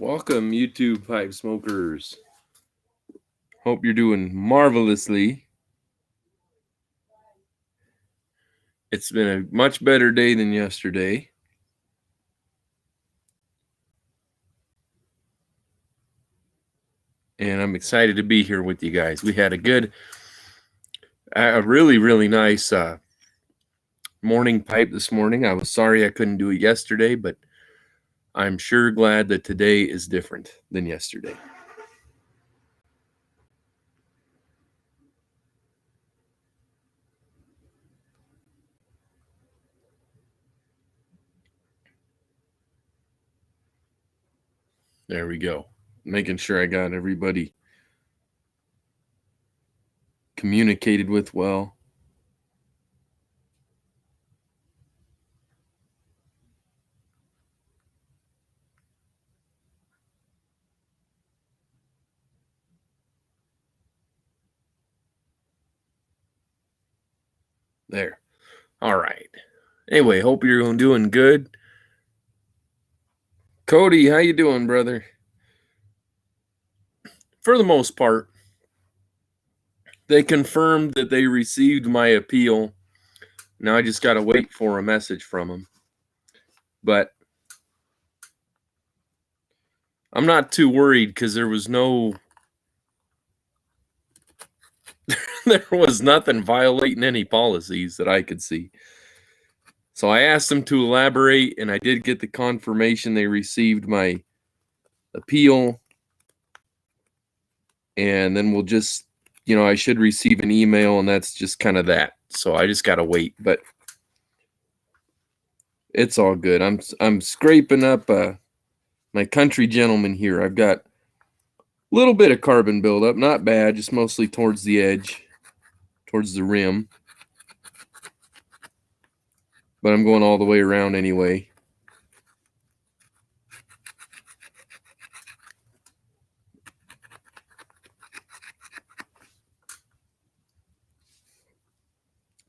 Welcome, YouTube pipe smokers. Hope you're doing marvelously. It's been a much better day than yesterday. And I'm excited to be here with you guys. We had a really nice morning pipe this morning. I was sorry I couldn't do it yesterday, but I'm sure glad that today is different than yesterday. There we go. Making sure I got everybody communicated with well. There. All right. Anyway, hope you're doing good. Cody, how you doing, brother? For the most part, they confirmed that they received my appeal. Now I just got to wait for a message from them. But I'm not too worried because there was nothing violating any policies that I could see. So I asked them to elaborate, and I did get the confirmation they received my appeal. And then we'll just, I should receive an email, and that's just kind of that. So I just got to wait, but it's all good. I'm scraping up my country gentleman here. I've got a little bit of carbon buildup, not bad, just mostly towards the edge, towards the rim. But I'm going all the way around anyway.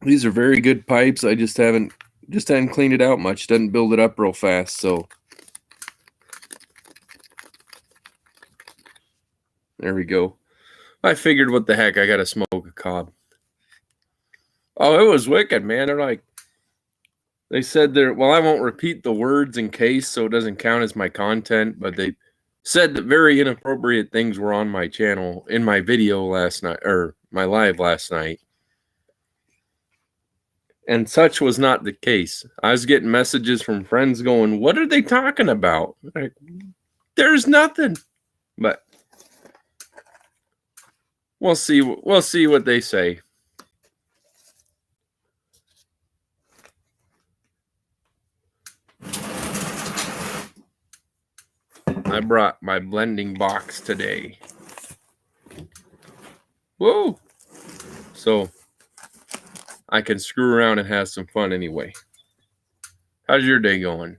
These are very good pipes. I just haven't cleaned it out much. Doesn't build it up real fast, so there we go. I figured, what the heck, I gotta smoke a cob. Oh, it was wicked, man. They said I won't repeat the words in case, so it doesn't count as my content, but they said that very inappropriate things were on my channel in my video last night, or my live last night. And such was not the case. I was getting messages from friends going, "What are they talking about?" Like, there's nothing. But we'll see what they say. I brought my blending box today. Whoa! So I can screw around and have some fun anyway. How's your day going?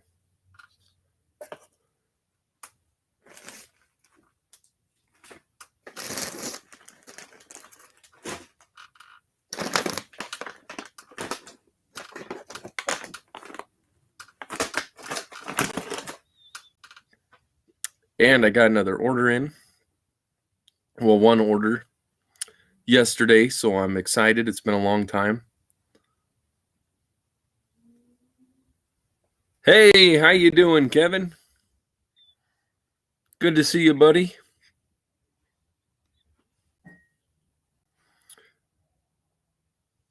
And I got another order in. Well, one order yesterday, so I'm excited. It's been a long time. Hey, how you doing, Kevin? Good to see you, buddy.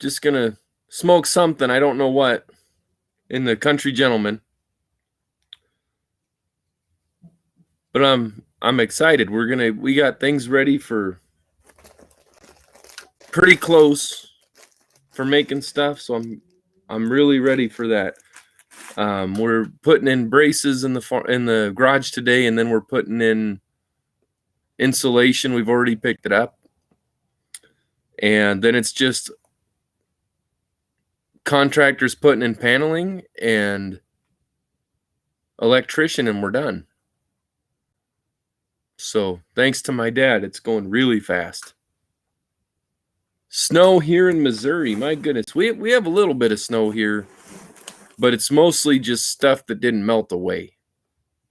Just gonna smoke something, I don't know what, in the Country Gentleman. But I'm excited. We got things ready for pretty close for making stuff, so I'm really ready for that. We're putting in braces in the garage today, and then we're putting in insulation. We've already picked it up, and then it's just contractors putting in paneling and electrician, and we're done. So thanks to my dad, it's going really fast. Snow here in Missouri, my goodness. We have a little bit of snow here, but it's mostly just stuff that didn't melt away.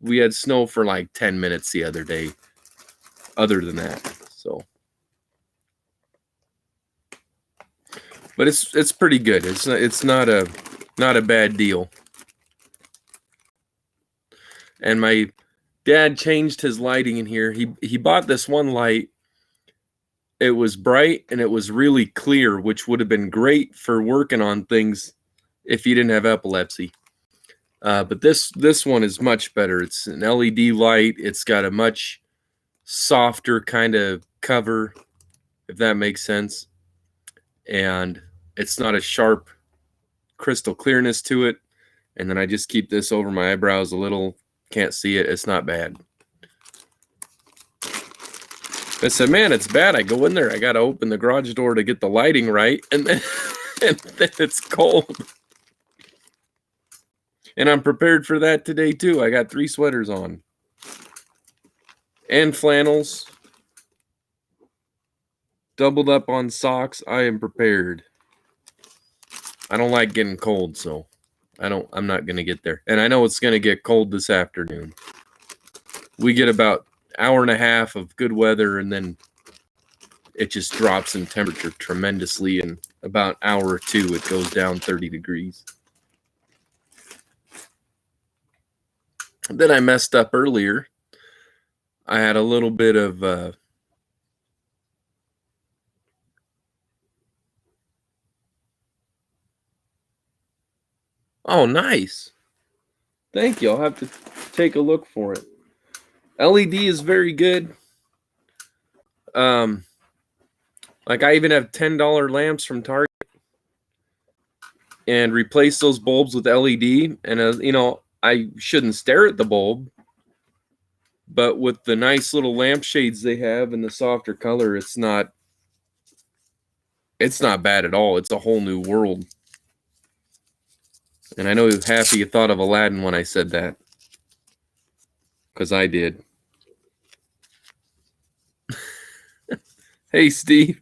we had snow for like 10 minutes the other day. Other than that, so. But it's pretty good. It's not a bad deal. And my dad changed his lighting in here. He bought this one light. It was bright and it was really clear, which would have been great for working on things if you didn't have epilepsy. But this one is much better. It's an LED light. It's got a much softer kind of cover, if that makes sense. And it's not a sharp crystal clearness to it. And then I just keep this over my eyebrows a little. Can't see it. It's not bad. I said, man, it's bad. I go in there. I got to open the garage door to get the lighting right. And then it's cold. And I'm prepared for that today, too. I got 3 sweaters on. And flannels. Doubled up on socks. I am prepared. I don't like getting cold, so I'm not going to get there. And I know it's going to get cold this afternoon. We get about an hour and a half of good weather, and then it just drops in temperature tremendously. And about an hour or two, it goes down 30 degrees. Then I messed up earlier. I had a little bit of oh, nice. Thank you. I'll have to take a look for it. LED is very good. Like I even have $10 lamps from Target and replace those bulbs with LED. And I shouldn't stare at the bulb, but with the nice little lampshades they have and the softer color, it's not bad at all. It's a whole new world. And I know you're happy you thought of Aladdin when I said that, because I did. Hey, Steve.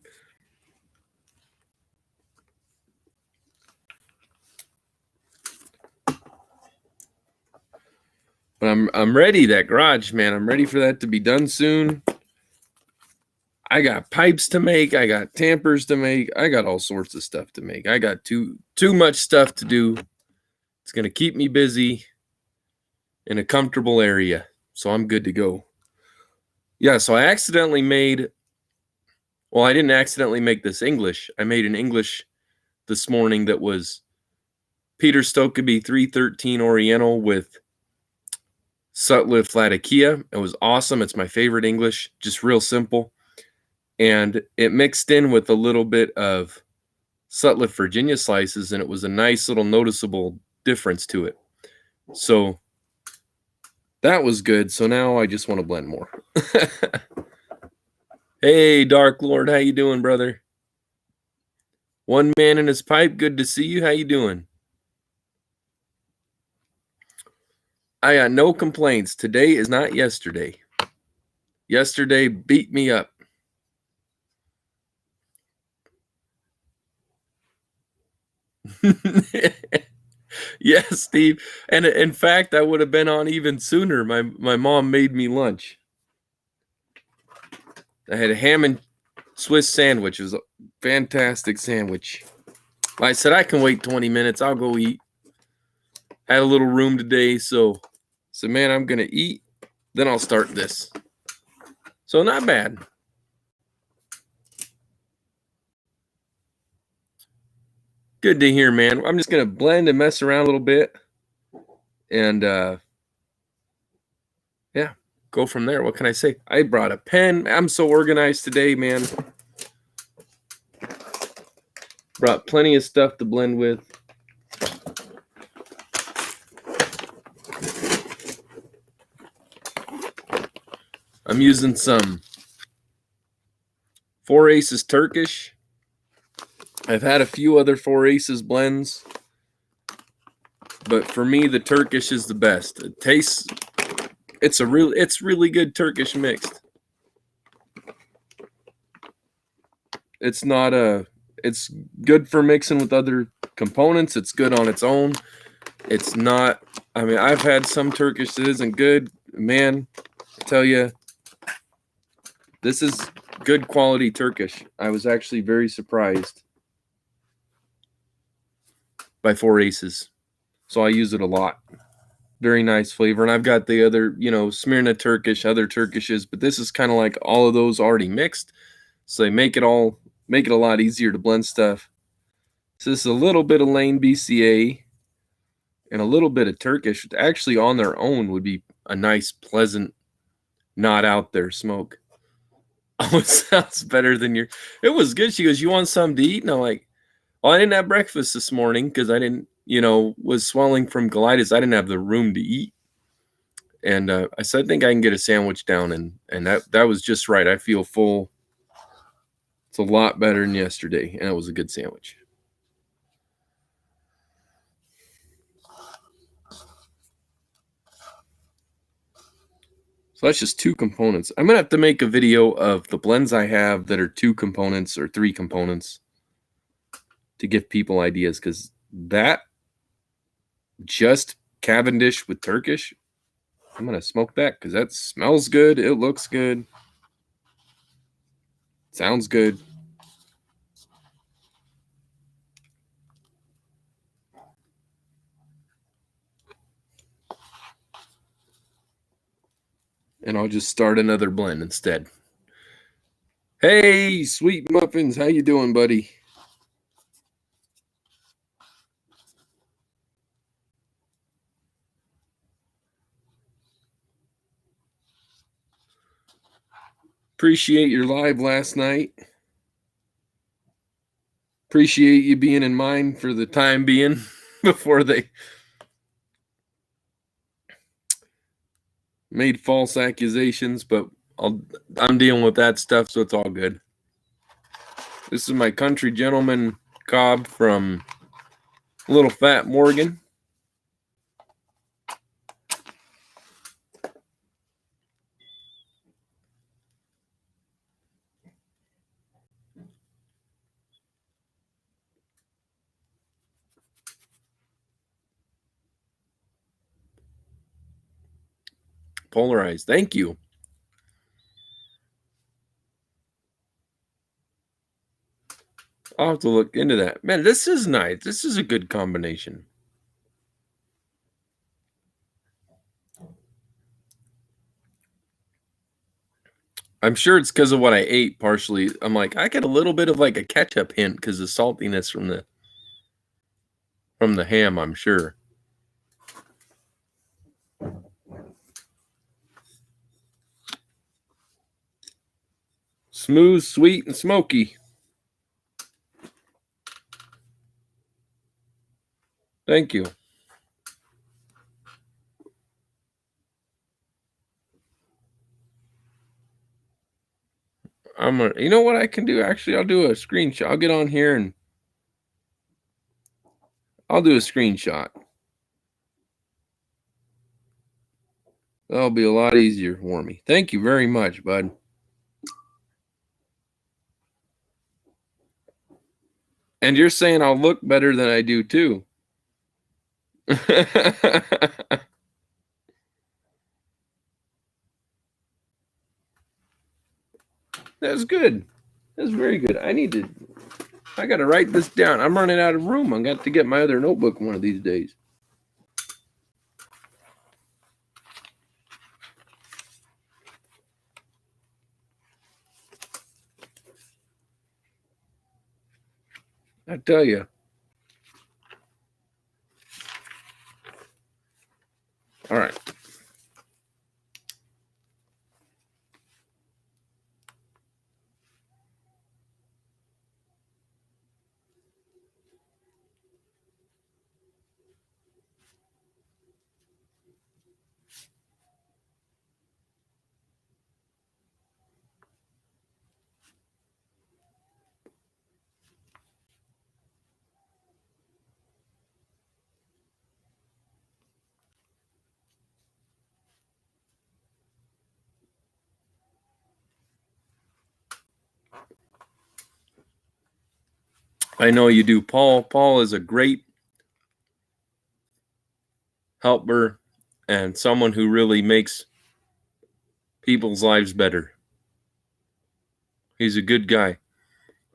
But I'm ready. That garage, man. I'm ready for that to be done soon. I got pipes to make. I got tampers to make. I got all sorts of stuff to make. I got too much stuff to do. It's going to keep me busy in a comfortable area. So I'm good to go. Yeah, so I accidentally made... Well, I didn't accidentally make this English. I made an English this morning that was Peter Stokeby 313 Oriental with Sutliff Latakia. It was awesome. It's my favorite English. Just real simple. And it mixed in with a little bit of Sutliff Virginia slices, and it was a nice little noticeable difference to it. So that was good. So now I just want to blend more. Hey, Dark Lord, how you doing, brother? One man in his pipe, good to see you. How you doing? I got no complaints. Today is not yesterday. Yesterday beat me up. Yes, Steve. And in fact, I would have been on even sooner. My mom made me lunch. I had a ham and Swiss sandwich. It was a fantastic sandwich. I said, I can wait 20 minutes. I'll go eat. Had a little room today, so I said, man, I'm going to eat. Then I'll start this. So not bad. Good to hear, man. I'm just going to blend and mess around a little bit. And, yeah, go from there. What can I say? I brought a pen. I'm so organized today, man. Brought plenty of stuff to blend with. I'm using some 4 Aces Turkish. I've had a few other 4 Aces blends, but for me, the Turkish is the best. It tastes, it's really good Turkish mixed. It's good for mixing with other components. It's good on its own. It's not, I mean, I've had some Turkish that isn't good. Man, I tell you, this is good quality Turkish. I was actually very surprised by 4 Aces. So I use it a lot. Very nice flavor. And I've got the other, Smyrna Turkish, other Turkishes, but this is kind of like all of those already mixed. So they make it a lot easier to blend stuff. So this is a little bit of Lane BCA and a little bit of Turkish. Actually, on their own would be a nice, pleasant, not out there smoke. Oh, it sounds better than your. It was good. She goes, "You want something to eat?" And I'm like, "Well, I didn't have breakfast this morning because I didn't, was swelling from colitis. I didn't have the room to eat." And I said, "I think I can get a sandwich down," and that was just right. I feel full. It's a lot better than yesterday, and it was a good sandwich. So that's just 2 components. I'm gonna have to make a video of the blends I have that are 2 components or 3 components to give people ideas, because that just Cavendish with Turkish, I'm gonna smoke that because that smells good. It looks good. Sounds good. And I'll just start another blend instead. Hey, Sweet Muffins, how you doing, buddy? Appreciate your live last night. Appreciate you being in mind for the time being before they made false accusations, but I'm dealing with that stuff, so it's all good. This is my country gentleman Cobb from Little Fat Morgan. Polarized. Thank you. I'll have to look into that. Man, this is nice. This is a good combination. I'm sure it's because of what I ate partially. I'm like, I get a little bit of like a ketchup hint because of saltiness from the ham, I'm sure. Smooth, sweet, and smoky. Thank you. You know what I can do? Actually, I'll do a screenshot. I'll get on here and I'll do a screenshot. That'll be a lot easier for me. Thank you very much, bud. And you're saying I'll look better than I do too. That's good. That's very good. I got to write this down. I'm running out of room. I got to get my other notebook one of these days. I tell you. All right. I know you do. Paul is a great helper, and someone who really makes people's lives better. He's a good guy.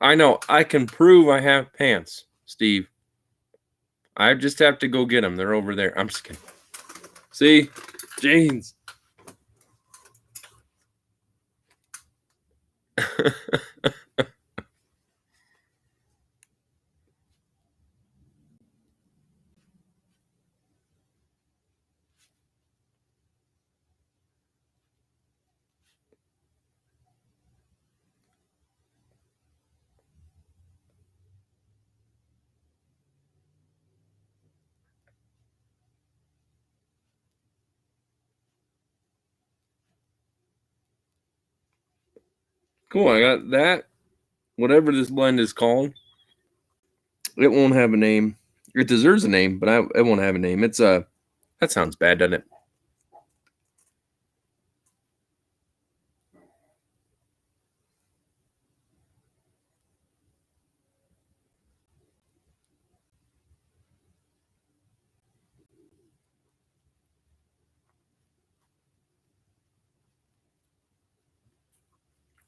I know. I can prove I have pants, Steve. I just have to go get them. They're over there. I'm just kidding. See? Jeans. Cool. I got that. Whatever this blend is called, it won't have a name. It deserves a name, but it won't have a name. It's a. That sounds bad, doesn't it?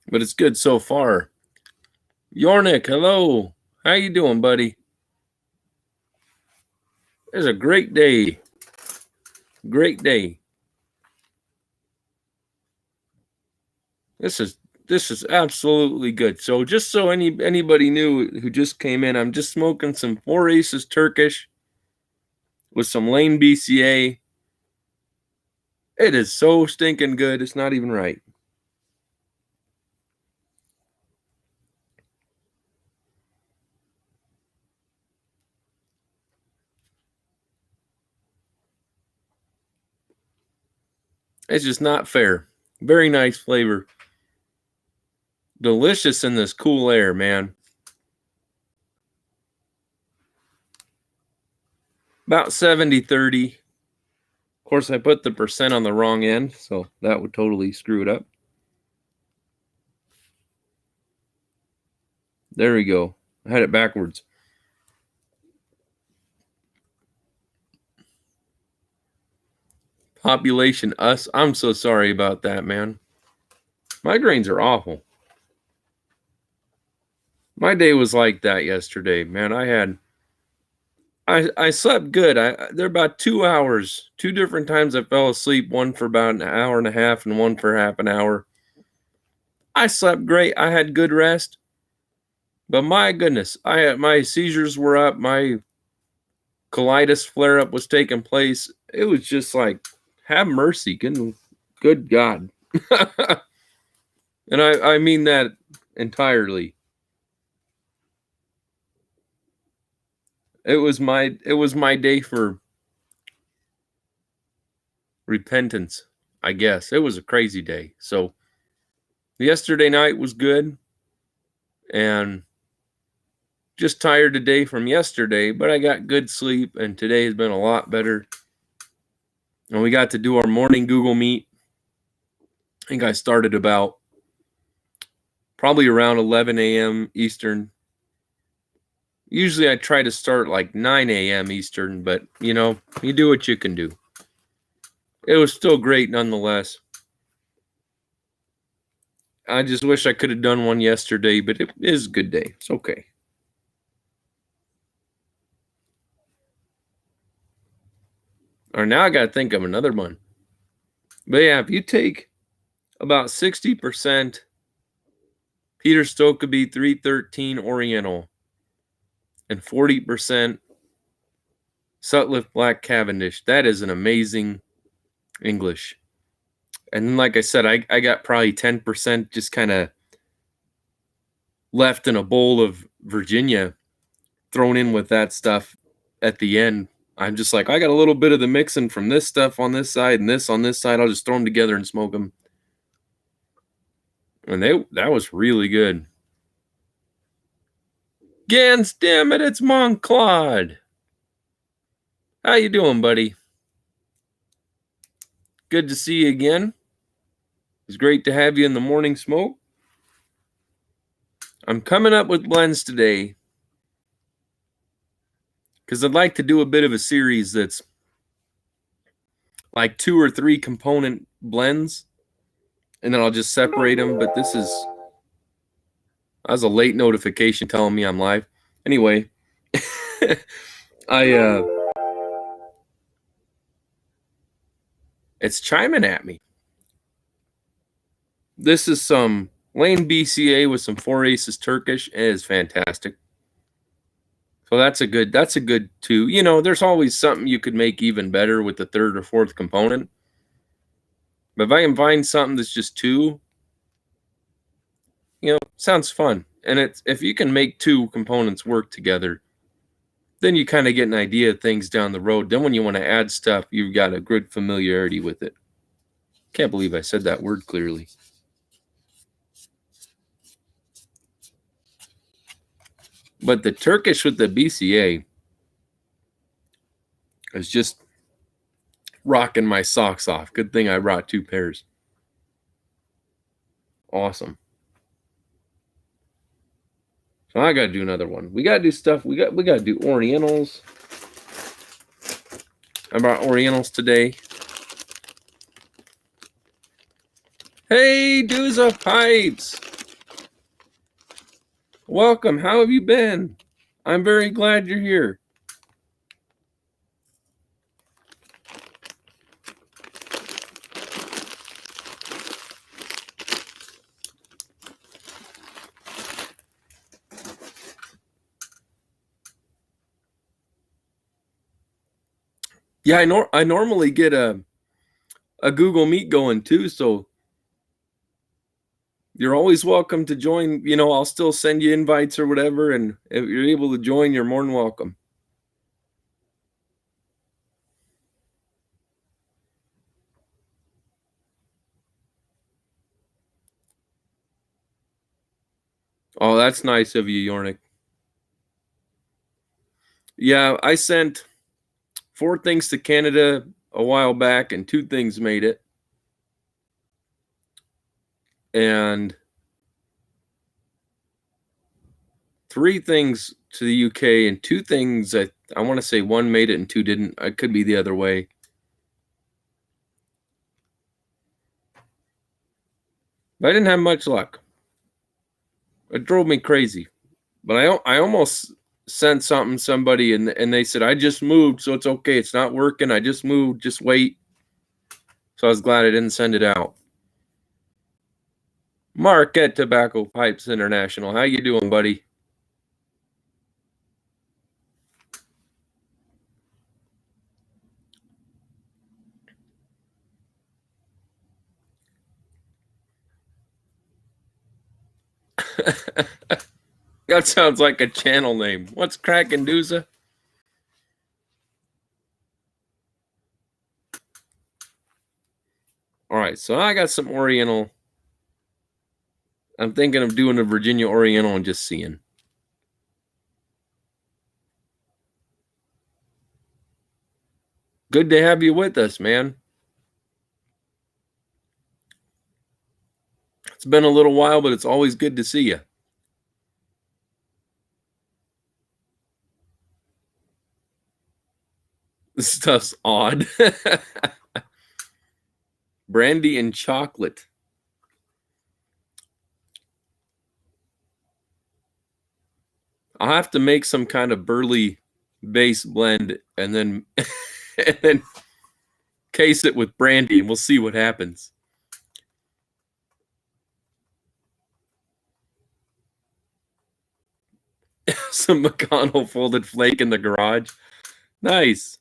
But it's good so far. Yornik, hello. How you doing, buddy? It's a great day. Great day. This is absolutely good. So just so anybody knew who just came in, I'm just smoking some 4 Aces Turkish with some Lane BCA. It is so stinking good. It's not even right. It's just not fair. Very nice flavor. Delicious in this cool air, man. About 70-30. Of course, I put the percent on the wrong end, so that would totally screw it up. There we go. I had it backwards. Population us. I'm so sorry about that, man. Migraines are awful. My day was like that yesterday, man. I slept good. There about 2 hours. 2 different times I fell asleep, one for about an hour and a half and one for half an hour. I slept great. I had good rest. But my goodness, my seizures were up, my colitis flare up was taking place. It was just like, have mercy. Good God. And I mean that entirely. It was my day for repentance, I guess. It was a crazy day. So yesterday night was good and just tired today from yesterday, but I got good sleep and today has been a lot better. And we got to do our morning Google Meet. I think I started about probably around 11 a.m. Eastern. Usually I try to start like 9 a.m. Eastern, but you do what you can do. It was still great nonetheless. I just wish I could have done one yesterday, but it is a good day. It's okay. Or now I got to think of another one. But yeah, if you take about 60% Peter Stokkebye 313 Oriental and 40% Sutliff Black Cavendish, that is an amazing English. And then, like I said, I got probably 10% just kind of left in a bowl of Virginia thrown in with that stuff at the end. I'm just like, I got a little bit of the mixing from this stuff on this side and this on this side. I'll just throw them together and smoke them. And that was really good. Gans, damn it, it's Monclaude. How you doing, buddy? Good to see you again. It's great to have you in the morning smoke. I'm coming up with blends today because I'd like to do a bit of a series that's like 2 or 3 component blends, and then I'll just separate them. But that was a late notification telling me I'm live. Anyway, it's chiming at me. This is some Lane BCA with some 4 Aces Turkish. It is fantastic. So that's a good 2. You know, there's always something you could make even better with the 3rd or 4th component. But if I can find something that's just 2, you know, sounds fun. And it's if you can make 2 components work together, then you kind of get an idea of things down the road. Then when you want to add stuff, you've got a good familiarity with it. Can't believe I said that word clearly. But the Turkish with the BCA is just rocking my socks off. Good thing I brought 2 pairs. Awesome. So I gotta do another one. We gotta do stuff. We gotta do Orientals. I brought Orientals today. Hey, Dooza Pipes. Welcome. How have you been? I'm very glad you're here. Yeah, I normally get a Google Meet going too, so you're always welcome to join. You know, I'll still send you invites or whatever, and if you're able to join, you're more than welcome. Oh, that's nice of you, Yornik. Yeah, I sent 4 things to Canada a while back, and 2 things made it. And 3 things to the UK, and 2 things I want to say 1 made it and 2 didn't. It could be the other way. But I didn't have much luck. It drove me crazy. But I almost sent something to somebody, and they said, I just moved, so it's okay. It's not working. I just moved. Just wait. So I was glad I didn't send it out. Mark at Tobacco Pipes International. How you doing, buddy? That sounds like a channel name. What's cracking, Dooza? All right, so I got some Oriental. I'm thinking of doing a Virginia Oriental and just seeing. Good to have you with us, man. It's been a little while, but it's always good to see you. This stuff's odd. Brandy and chocolate. I'll have to make some kind of burley base blend and then and then case it with brandy, and we'll see what happens. Some McConnell folded flake in the garage. Nice.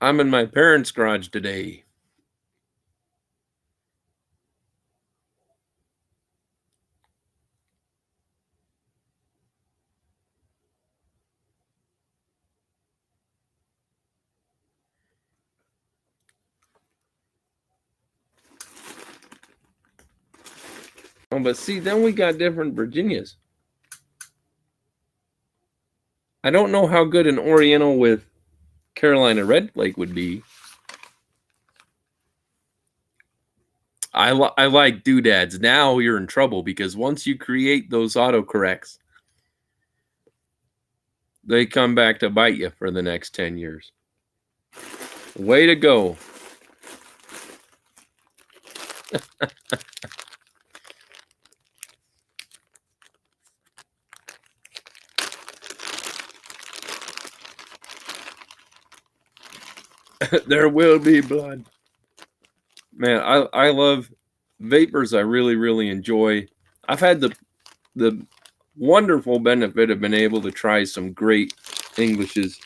I'm in my parents' garage today. Oh, but see, then we got different Virginias. I don't know how good an Oriental with Carolina Red Flake would be. I like doodads. Now you're in trouble because once you create those autocorrects, they come back to bite you for the next 10 years. Way to go. There will be blood. Man, I love vapors. I really, really enjoy. I've had the wonderful benefit of being able to try some great Englishes.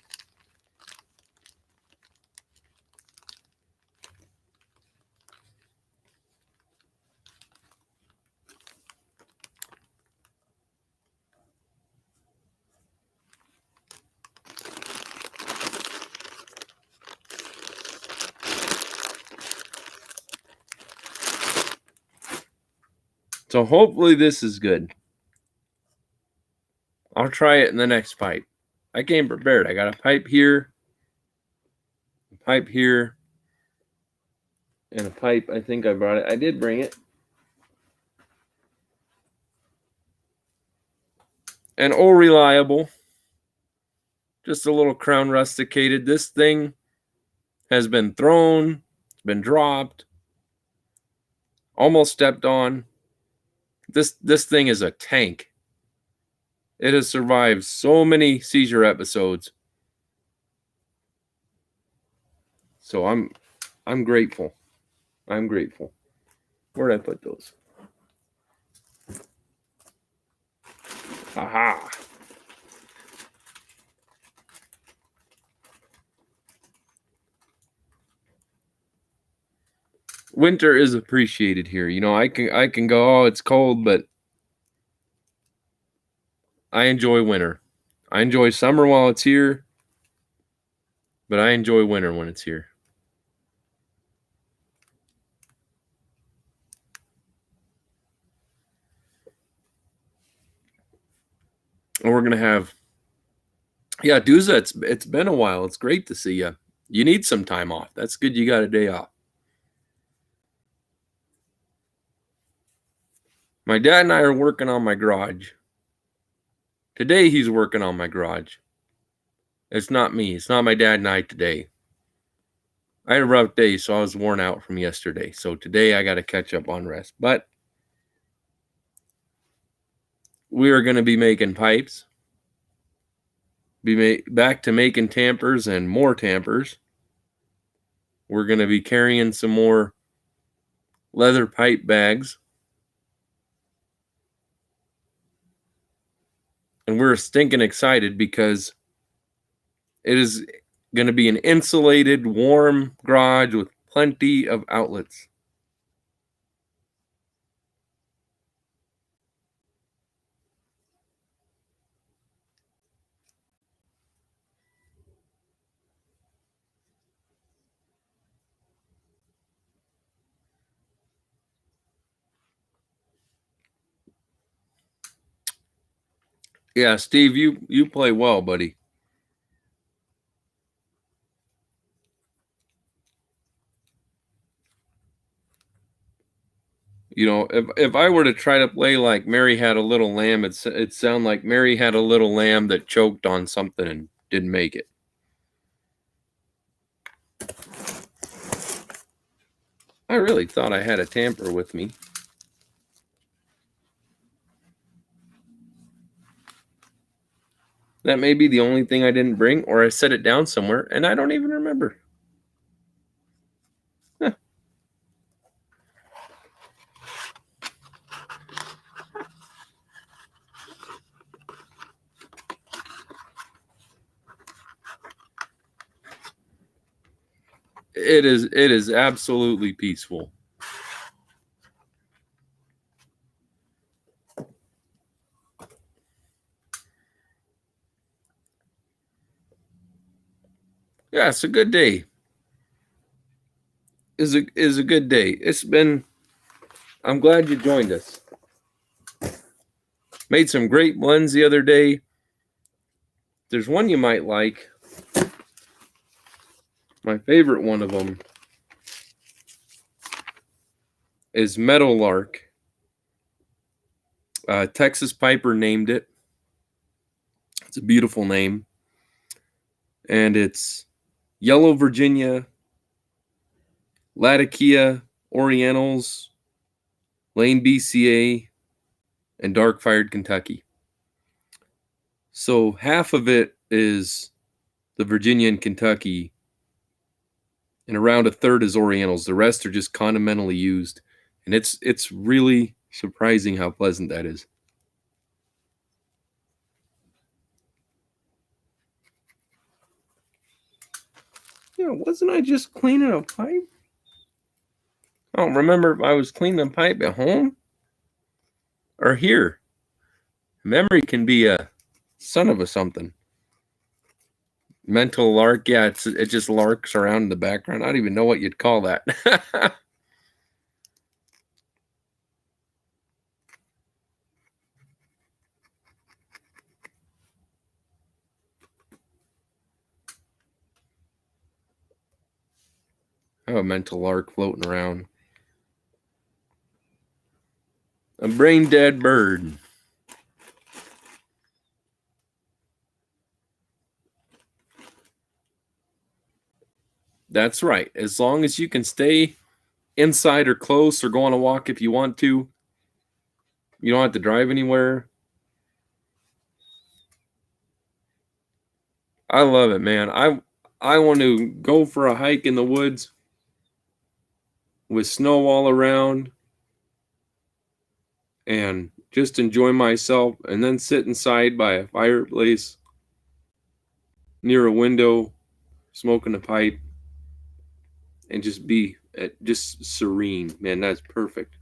So hopefully this is good. I'll try it in the next pipe. I came prepared. I got a pipe here, and a pipe. I think I brought it. I did bring it. And oh, reliable. Just a little crown rusticated. This thing has been thrown, been dropped, almost stepped on. This thing is a tank. It has survived so many seizure episodes. So I'm grateful. I'm grateful. Where'd I put those? Aha. Winter is appreciated here. You know, I can go, oh, it's cold, but I enjoy winter. I enjoy summer while it's here, but I enjoy winter when it's here. And we're gonna have, yeah, Duza. It's been a while. It's great to see you. You need some time off. That's good. You got a day off. My dad and I are working on my garage. Today he's working on my garage. It's not me. It's not my dad and I today. I had a rough day, so I was worn out from yesterday. So today I got to catch up on rest. But we are going to be making pipes. Be back to making tampers and more tampers. We're going to be carrying some more leather pipe bags. And we're stinking excited because it is going to be an insulated, warm garage with plenty of outlets. Yeah, Steve, you play well, buddy. You know, if I were to try to play like Mary Had a Little Lamb, it'd sound like Mary had a little lamb that choked on something and didn't make it. I really thought I had a tamper with me. That may be the only thing I didn't bring, or I set it down somewhere, and I don't even remember. Huh. It is absolutely peaceful. Yeah, it's a good day. Is a good day. It's been. I'm glad you joined us. Made some great blends the other day. There's one you might like. My favorite one of them is Meadowlark. Texas Piper named it. It's a beautiful name. And it's Yellow Virginia, Latakia Orientals, Lane BCA, and Dark Fired Kentucky. So half of it is the Virginia and Kentucky, and around a third is Orientals. The rest are just condimentally used, and it's really surprising how pleasant that is. Yeah, wasn't I just cleaning a pipe? I don't remember if I was cleaning a pipe at home or here. Memory can be a son of a something. Mental lark, yeah, it just larks around in the background. I don't even know what you'd call that. Oh, a mental lark floating around. A brain dead bird. That's right. As long as you can stay inside or close or go on a walk if you want to, you don't have to drive anywhere. I love it, man. I want to go for a hike in the woods with snow all around and just enjoy myself, and then sit inside by a fireplace near a window smoking a pipe and just be just serene. Man, that's perfect.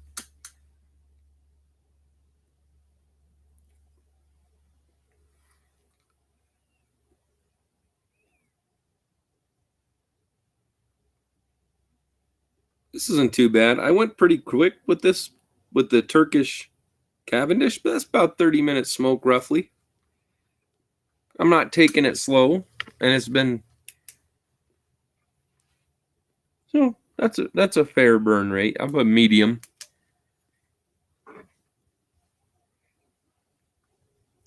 This isn't too bad. I went pretty quick with this, with the Turkish Cavendish, but that's about 30 minutes smoke roughly. I'm not taking it slow, and it's been, so that's a fair burn rate. I'm a medium.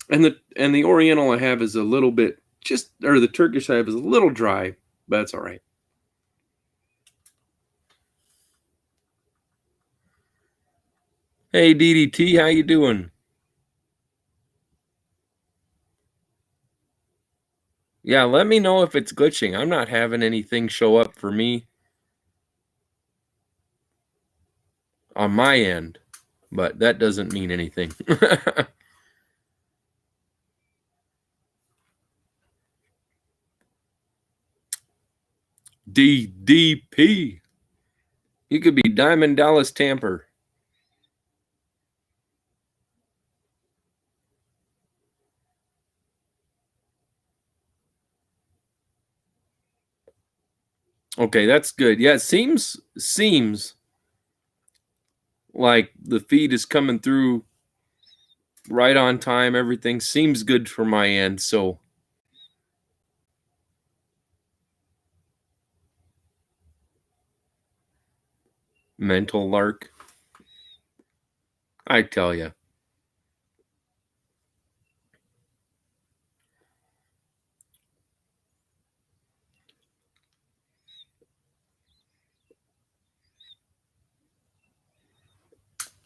And the Oriental I have is a little bit or the Turkish I have is a little dry, but that's all right. Hey DDT, how you doing? Yeah, let me know if it's glitching. I'm not having anything show up for me on my end, but that doesn't mean anything. DDP. You could be Diamond Dallas Tamper. Okay, that's good. Yeah, it seems like the feed is coming through right on time. Everything seems good for my end, so mental lark. I tell you.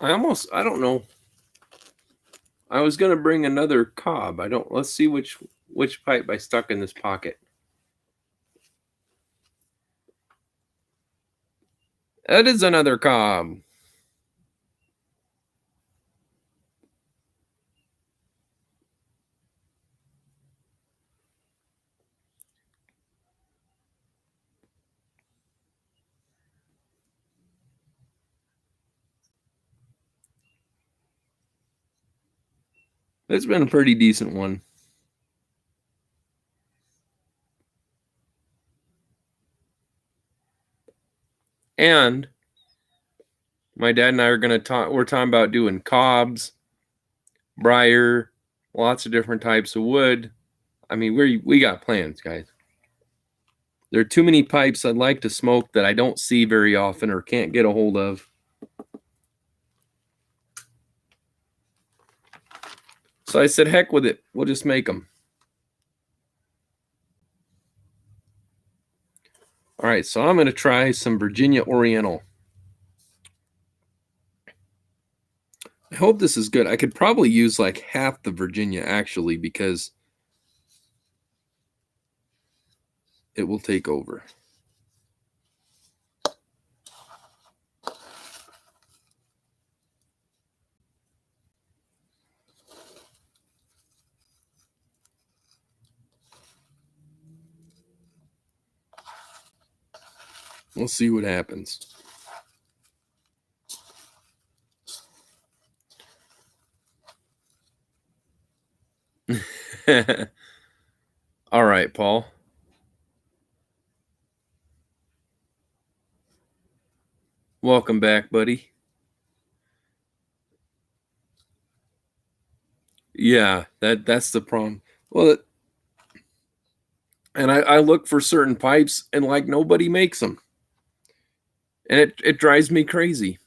I don't know. I was gonna bring another cob. Let's see which pipe I stuck in this pocket. That is another cob. It's been a pretty decent one. And my dad and I are gonna talk. We're talking about doing cobs, briar, lots of different types of wood. I mean, we got plans, guys. There are too many pipes I'd like to smoke that I don't see very often or can't get a hold of. So I said, heck with it. We'll just make them. All right, so I'm going to try some Virginia Oriental. I hope this is good. I could probably use like half the Virginia actually because it will take over. We'll see what happens. All right, Paul. Welcome back, buddy. Yeah, that's the problem. Well, and I look for certain pipes and like nobody makes them. And it drives me crazy.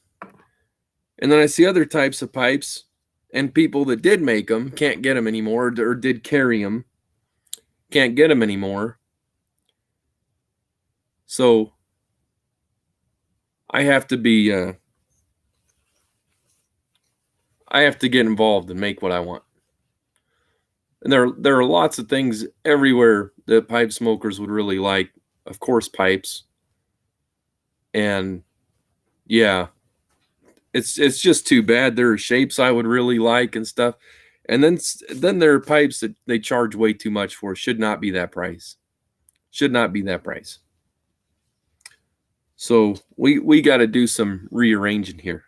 And then I see other types of pipes and people that did make them can't get them anymore or did carry them can't get them anymore. So I have to be I have to get involved and make what I want. And there are lots of things everywhere that pipe smokers would really like. Of course, pipes. And yeah, it's just too bad. There are shapes I would really like and stuff. And then there are pipes that they charge way too much for. Should not be that price. Should not be that price. So we got to do some rearranging here.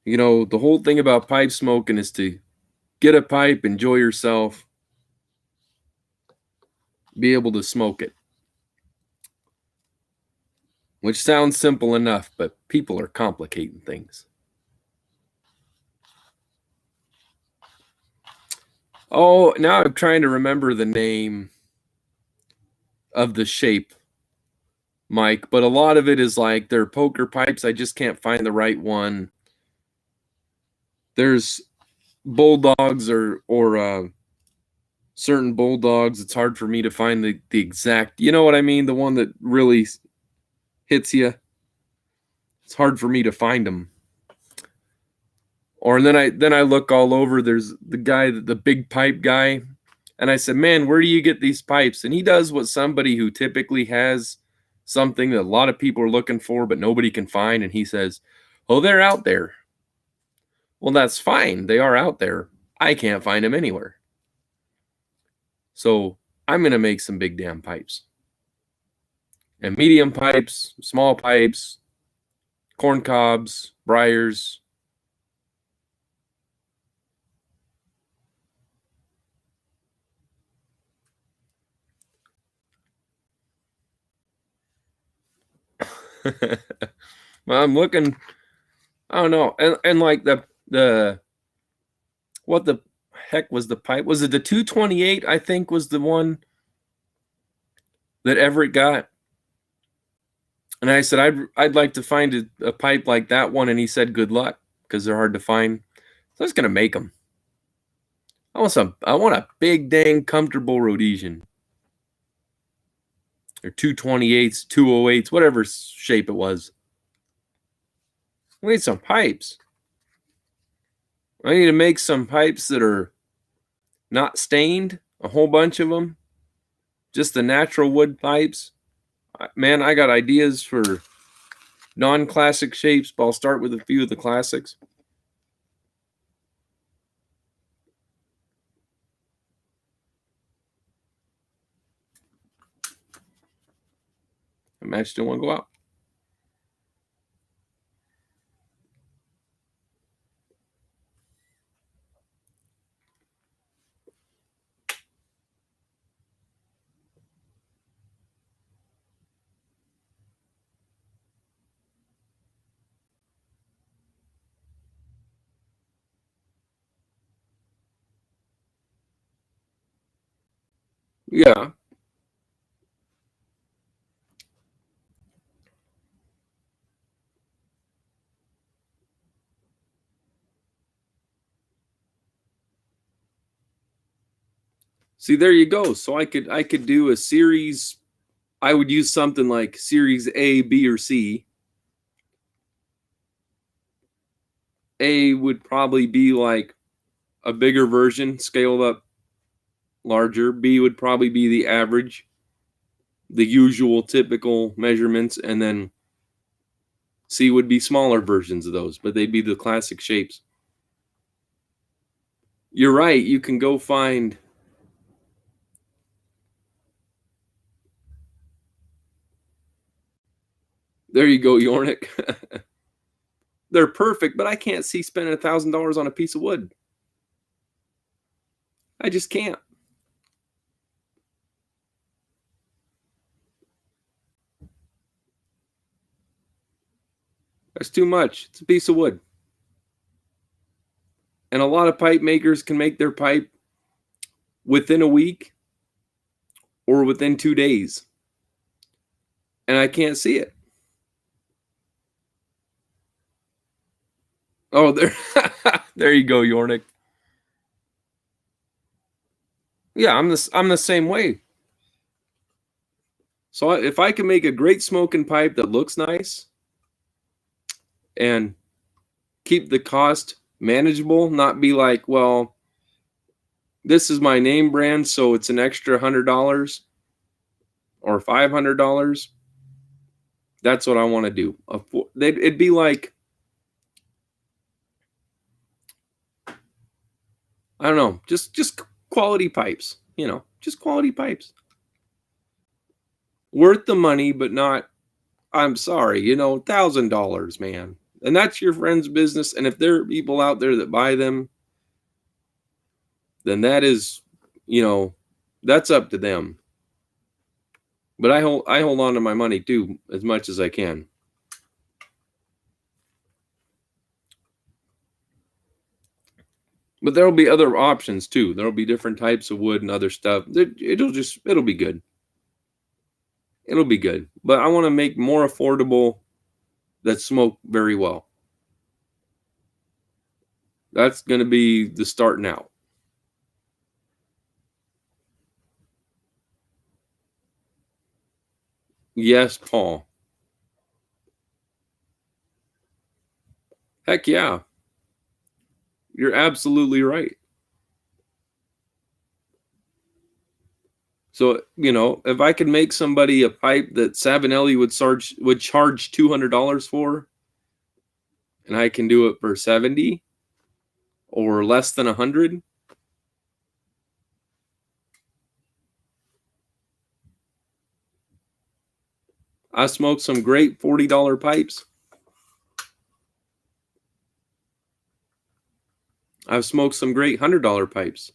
You know, the whole thing about pipe smoking is to get a pipe, enjoy yourself, be able to smoke it. Which sounds simple enough, but people are complicating things. Oh, now I'm trying to remember the name of the shape, Mike, but a lot of it is like they're poker pipes. I just can't find the right one. There's bulldogs or certain bulldogs. It's hard for me to find the exact, you know what I mean? The one that really hits you. It's hard for me to find them. Or then I look all over. There's the guy, the big pipe guy, and I said, "Man, where do you get these pipes?" And he does what somebody who typically has something that a lot of people are looking for, but nobody can find. And he says, "Oh, they're out there." Well, that's fine. They are out there. I can't find them anywhere. So I'm gonna make some big damn pipes and medium pipes, small pipes, corn cobs, briars. Well, I'm looking. I don't know, and like the what the heck was the pipe? Was it the 228? I think was the one that Everett got. And I said I'd like to find a pipe like that one, and he said good luck because they're hard to find. So I was gonna make them. I want a big dang comfortable Rhodesian. Or 228s, 208s, whatever shape it was. We need some pipes. I need to make some pipes that are not stained, a whole bunch of them. Just the natural wood pipes. Man, I got ideas for non-classic shapes, but I'll start with a few of the classics. The match still want to go out. Yeah. See, there you go. So I could do a series. I would use something like series A, B, or C. A would probably be like a bigger version, scaled up larger. B would probably be the average, the usual typical measurements, and then C would be smaller versions of those, but they'd be the classic shapes. You're right. You can go find. There you go, Yornik. They're perfect, but I can't see spending $1,000 on a piece of wood. I just can't. That's too much. It's a piece of wood. And a lot of pipe makers can make their pipe within a week or within 2 days. And I can't see it. Oh, there, there you go, Yornik. Yeah, I'm the same way. So if I can make a great smoking pipe that looks nice and keep the cost manageable, not be like, well, this is my name brand, so it's an extra $100 or $500. That's what I want to do. It'd be like, I don't know, just quality pipes, just quality pipes. Worth the money, but not, I'm sorry, $1,000, man. And that's your friend's business. And if there are people out there that buy them, then that is, that's up to them. But I hold on to my money too, as much as I can. But there'll be other options too. There'll be different types of wood and other stuff. It'll be good. It'll be good. But I want to make more affordable that smoke very well. That's going to be the starting out. Yes, Paul. Heck yeah. You're absolutely right. So, if I could make somebody a pipe that Savinelli would charge $200 for, and I can do it for 70 or less than 100, I smoked some great $40 pipes. I've smoked some great $100 pipes.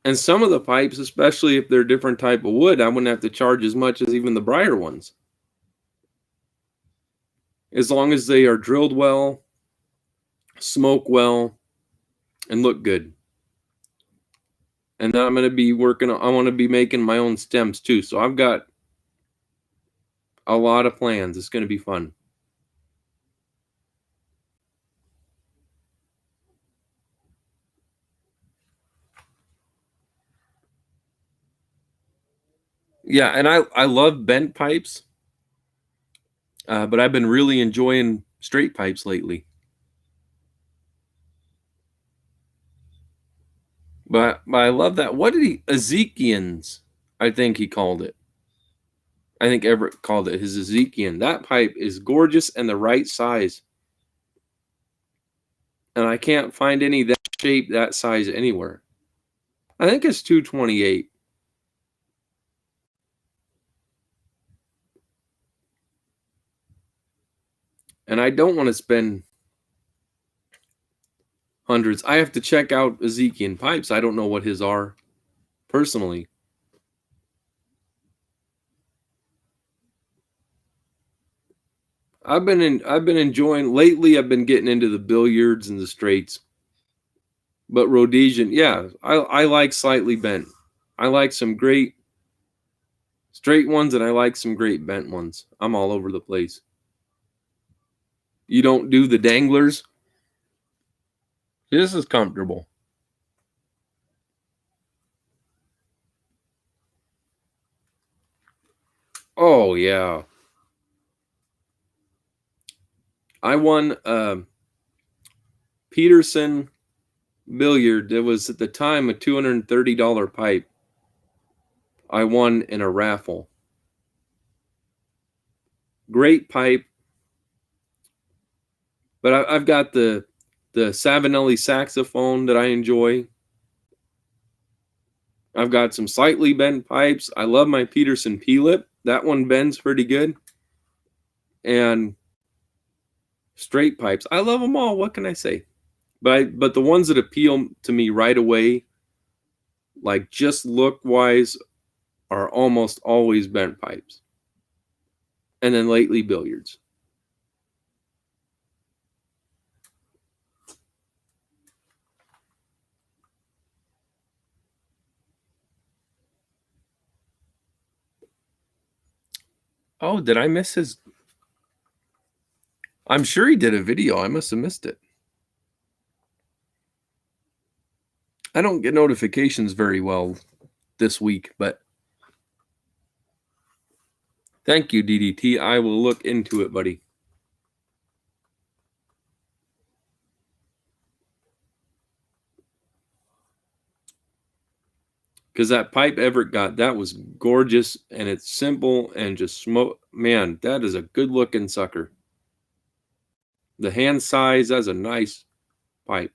And some of the pipes, especially if they're different type of wood, I wouldn't have to charge as much as even the Briar'd ones. As long as they are drilled well, smoke well, and look good. And then I'm going to be I want to be making my own stems too. So I've got a lot of plans. It's going to be fun. Yeah, and I love bent pipes, but I've been really enjoying straight pipes lately. But I love that. What did Ezekian's, I think he called it. I think Everett called it his Ezekian. That pipe is gorgeous and the right size. And I can't find any that shape, that size anywhere. I think it's 228. And I don't want to spend hundreds. I have to check out Ezekian pipes. I don't know what his are personally. I've been enjoying lately. I've been getting into the billiards and the straights. But Rhodesian, yeah, I like slightly bent. I like some great straight ones and I like some great bent ones. I'm all over the place. You don't do the danglers. This is comfortable. Oh yeah. I won Peterson Billiard. It was at the time a $230 pipe. I won in a raffle. Great pipe. But I've got the Savinelli saxophone that I enjoy. I've got some slightly bent pipes. I love my Peterson P-lip. That one bends pretty good. And straight pipes. I love them all. What can I say? But the ones that appeal to me right away, like just look wise, are almost always bent pipes. And then lately billiards. Oh, did I miss his? I'm sure he did a video. I must have missed it. I don't get notifications very well this week, but thank you, DDT. I will look into it, buddy. Because that pipe Everett got, that was gorgeous, and it's simple and just smoke. Man, that is a good looking sucker. The hand size, that's a nice pipe.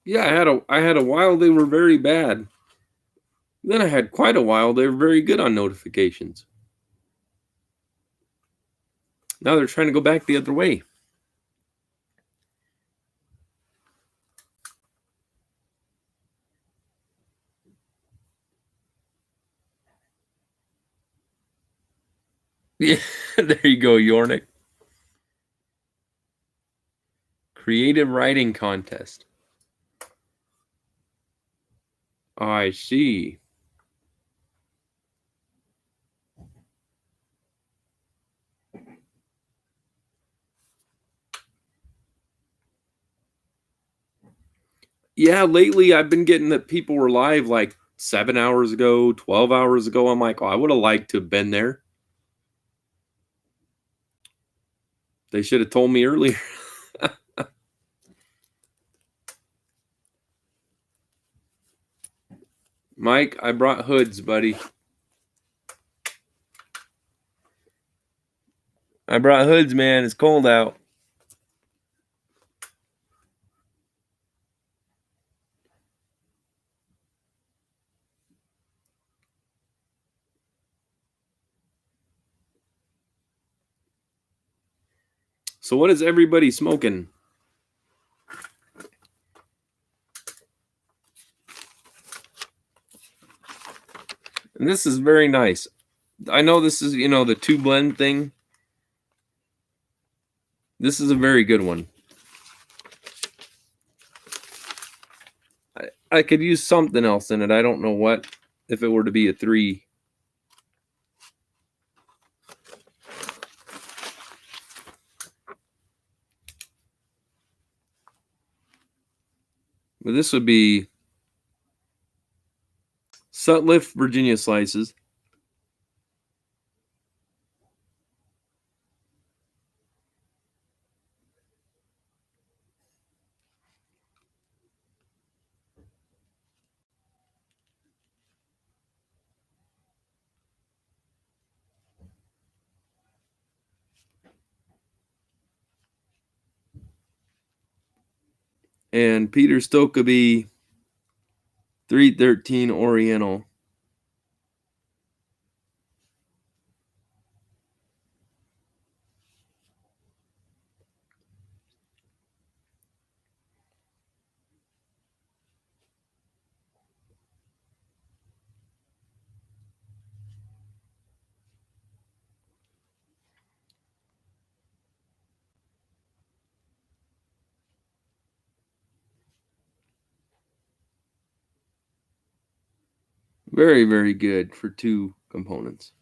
Yeah, I had a while they were very bad. Then I had quite a while they were very good on notifications. Now they're trying to go back the other way. Yeah, there you go, Yornik. Creative writing contest. I see. Yeah, lately I've been getting that people were live like 7 hours ago, 12 hours ago. I'm like, oh, I would have liked to have been there. They should have told me earlier. Mike, I brought hoods, buddy. I brought hoods, man. It's cold out. So what is everybody smoking? And this is very nice. I know this is, the 2-blend thing. This is a very good one. I could use something else in it. I don't know what, if it were to be a 3. But this would be Sutliff Virginia slices. And Peter Stokeby 313 Oriental. Very, very good for 2 components.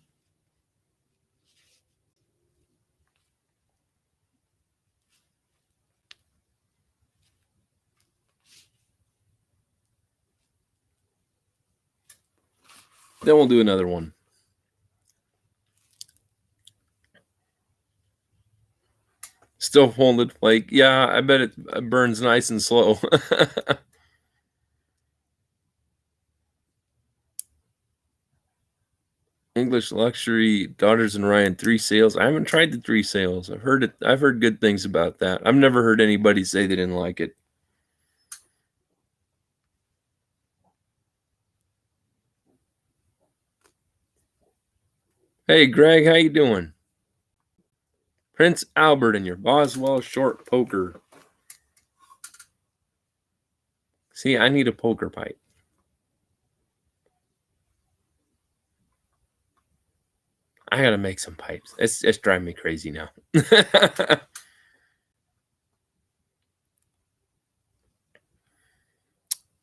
Then we'll do another one. Still folded flake. Yeah, I bet it burns nice and slow. English luxury, Daughters and Ryan, 3 sales. I haven't tried the 3 sales. I've heard it. I've heard good things about that. I've never heard anybody say they didn't like it. Hey, Greg, how you doing? Prince Albert and your Boswell short poker. See, I need a poker pipe. I gotta make some pipes. It's driving me crazy now.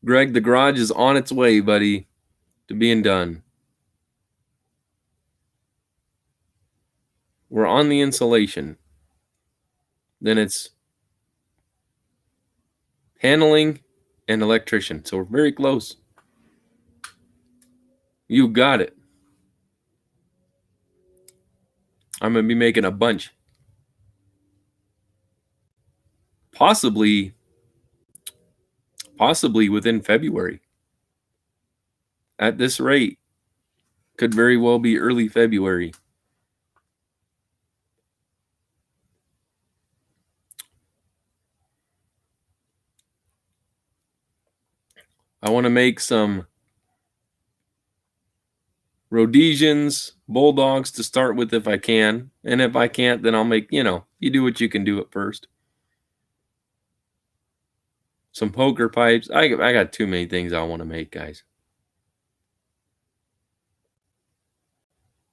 Greg, the garage is on its way, buddy, to being done. We're on the insulation. Then it's paneling and electrician. So we're very close. You got it. I'm going to be making a bunch. Possibly within February. At this rate, could very well be early February. I want to make some Rhodesians, Bulldogs to start with if I can. And if I can't, then I'll make, you do what you can do at first. Some poker pipes. I got too many things I want to make, guys.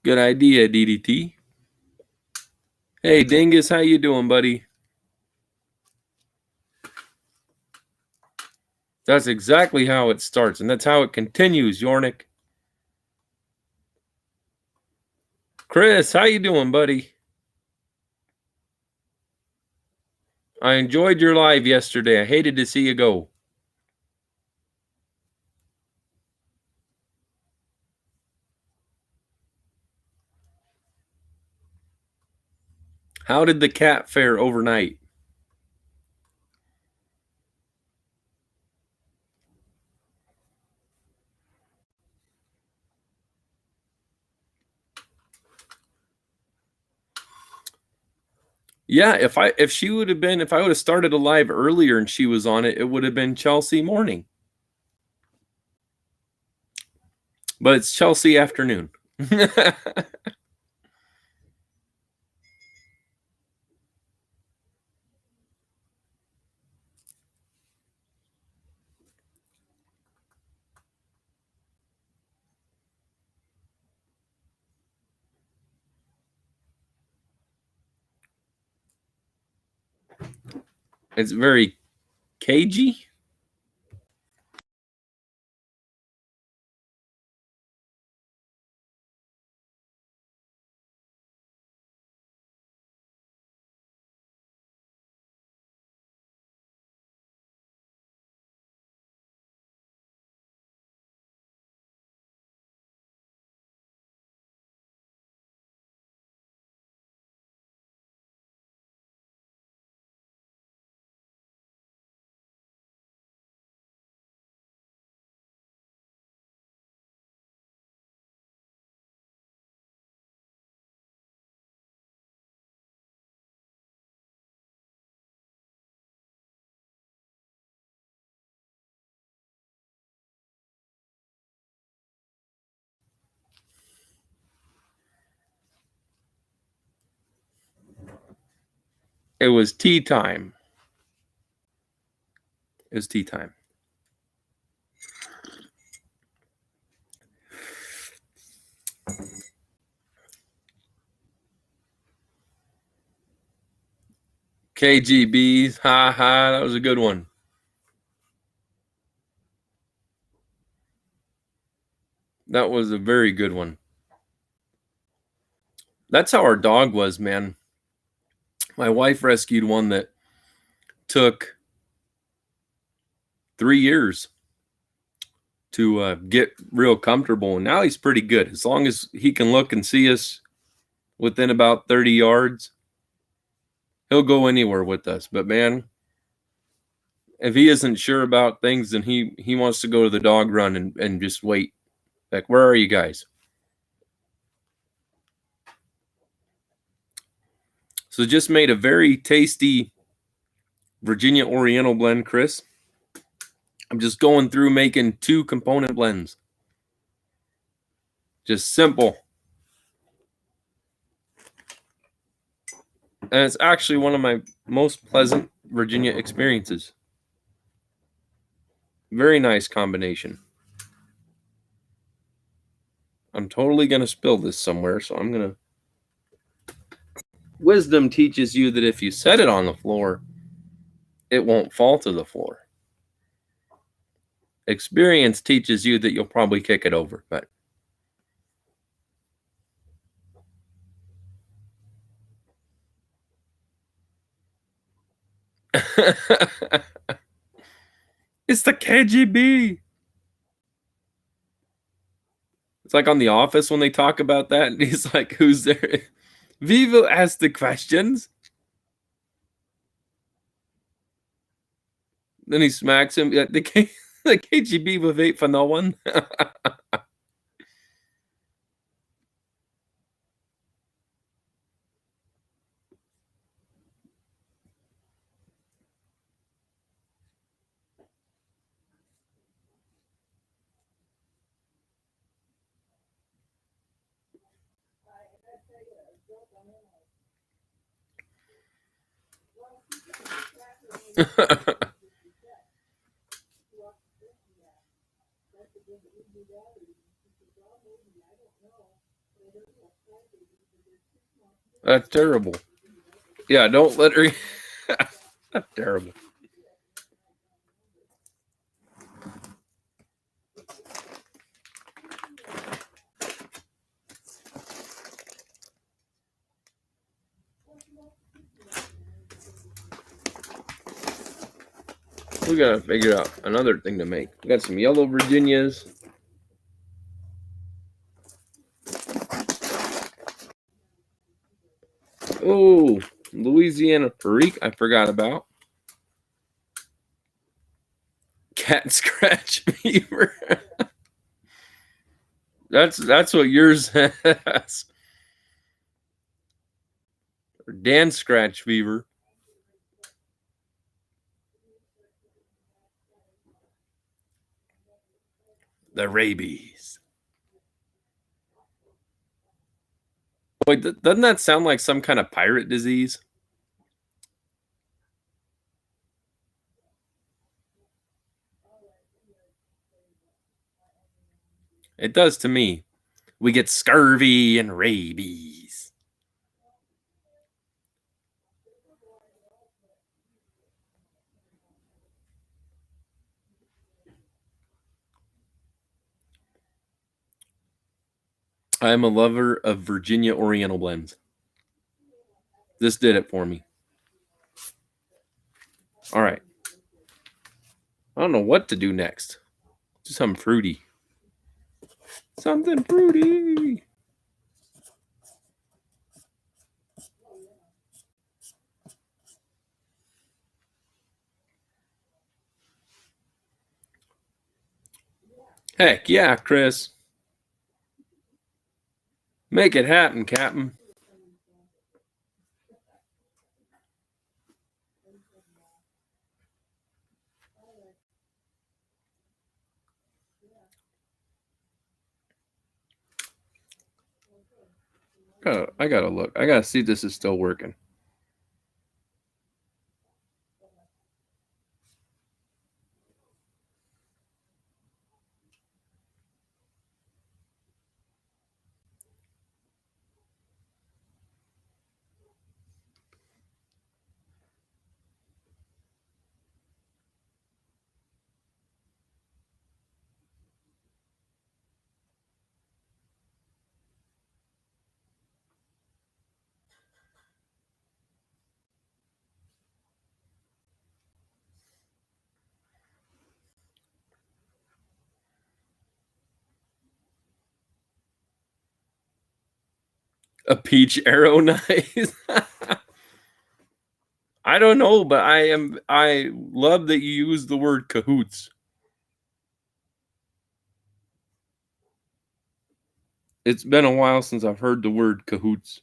Good idea, DDT. Hey, Dingus, how you doing, buddy? That's exactly how it starts, and that's how it continues, Yornik. Chris, how you doing, buddy? I enjoyed your live yesterday. I hated to see you go. How did the cat fare overnight? Yeah, if I would have started a live earlier and she was on it, it would have been Chelsea morning. But it's Chelsea afternoon. It's very cagey. It was tea time. It was tea time. KGBs, ha ha, that was a good one. That was a very good one. That's how our dog was, man. My wife rescued one that took 3 years to get real comfortable, and now he's pretty good. As long as he can look and see us within about 30 yards, he'll go anywhere with us. But man, if he isn't sure about things, then he wants to go to the dog run and just wait. Like, where are you guys? So just made a very tasty Virginia Oriental blend, Chris. I'm just going through making 2 component blends. Just simple. And it's actually one of my most pleasant Virginia experiences. Very nice combination. I'm totally going to spill this somewhere, so I'm going to... Wisdom teaches you that if you set it on the floor, it won't fall to the floor. Experience teaches you that you'll probably kick it over, but... It's the KGB. It's like on The Office when they talk about that, and he's like, who's there? We will ask the questions. Then he smacks him. The KGB will wait for no one. That's terrible. Yeah, don't let her. That's terrible. We gotta figure out another thing to make. We got some yellow Virginias. Oh, Louisiana Perique, I forgot about. Cat scratch fever. That's what yours has. Dan scratch fever. The rabies. Wait, doesn't that sound like some kind of pirate disease? It does to me. We get scurvy and rabies. I am a lover of Virginia Oriental blends. This did it for me. All right. I don't know what to do next. Just something fruity. Something fruity. Heck yeah, Chris. Make it happen, Captain. I gotta look. I gotta see if this is still working. A peach arrow knife. I don't know, but I love that you use the word cahoots. It's been a while since I've heard the word cahoots.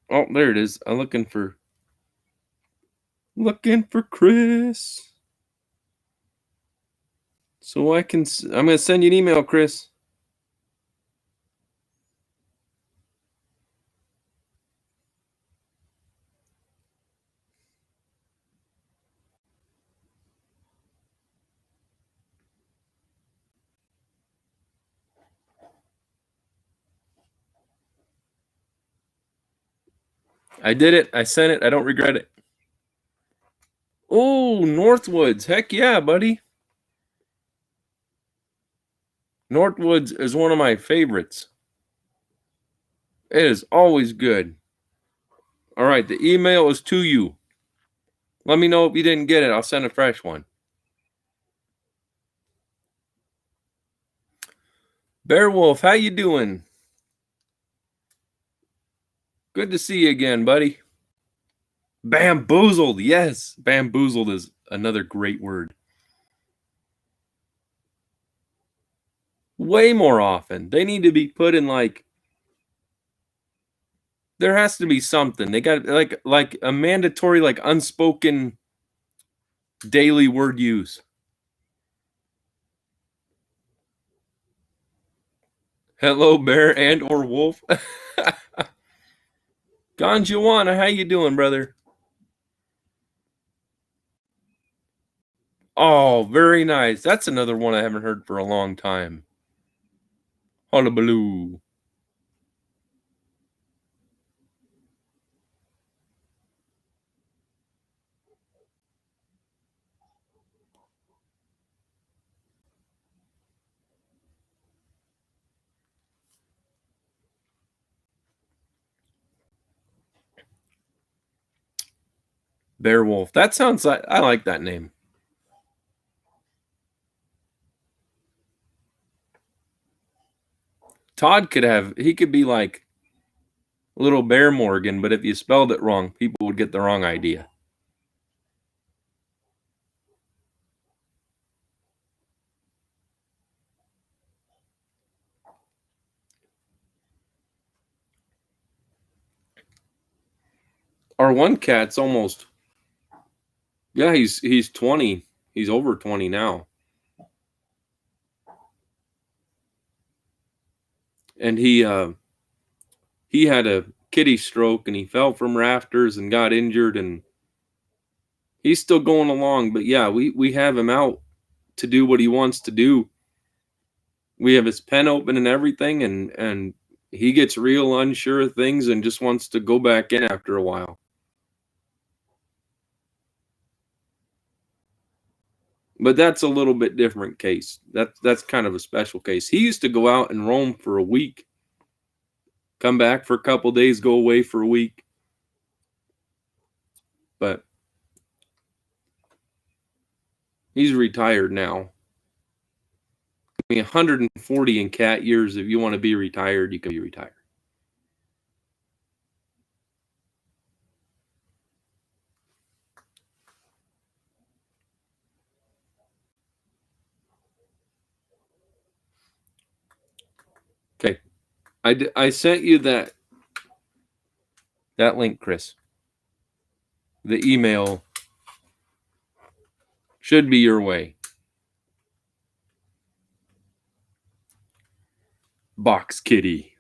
Oh, there it is. I'm looking for Chris. So I'm going to send you an email, Chris. I did it. I sent it. I don't regret it. Oh, Northwoods. Heck yeah, buddy. Northwoods is one of my favorites. It is always good. All right, the email is to you. Let me know if you didn't get it. I'll send a fresh one. Bearwolf, how you doing? Good to see you again, buddy. Bamboozled. Yes, bamboozled is another great word. Way more often. They need to be put in there has to be something. They got like a mandatory unspoken daily word use. Hello, bear and or wolf. Ganjuana, how you doing, brother? Oh, very nice. That's another one I haven't heard for a long time. Hullabaloo. Bearwolf. That sounds like I like that name. Todd could be like Little Bear Morgan, but if you spelled it wrong, people would get the wrong idea. Our one cat's almost, yeah, he's 20. He's over 20 now. And he had a kidney stroke and he fell from rafters and got injured, and he's still going along, but yeah, we have him out to do what he wants to do. We have his pen open and everything, and he gets real unsure of things and just wants to go back in after a while. But that's a little bit different case. That's kind of a special case. He used to go out and roam for a week, come back for a couple days, go away for a week. But he's retired now. I mean, 140 in cat years. If you want to be retired, you can be retired. Okay, I sent you that link, Chris. The email should be your way. Box Kitty.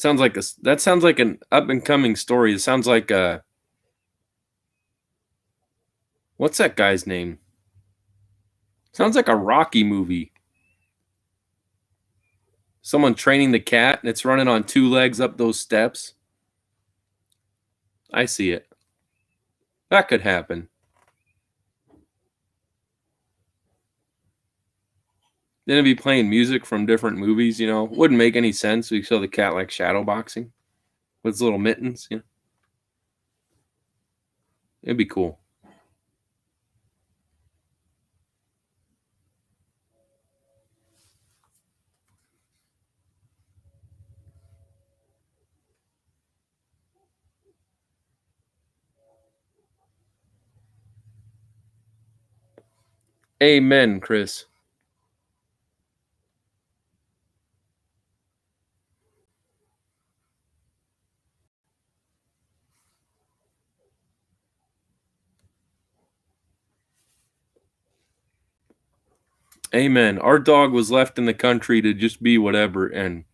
That sounds like an up and coming story. It sounds like what's that guy's name? Sounds like a Rocky movie. Someone training the cat and it's running on two legs up those steps. I see it. That could happen. Then it'd be playing music from different movies, Wouldn't make any sense. We show the cat like shadow boxing with its little mittens, It'd be cool. Amen, Chris. Amen. Our dog was left in the country to just be whatever, and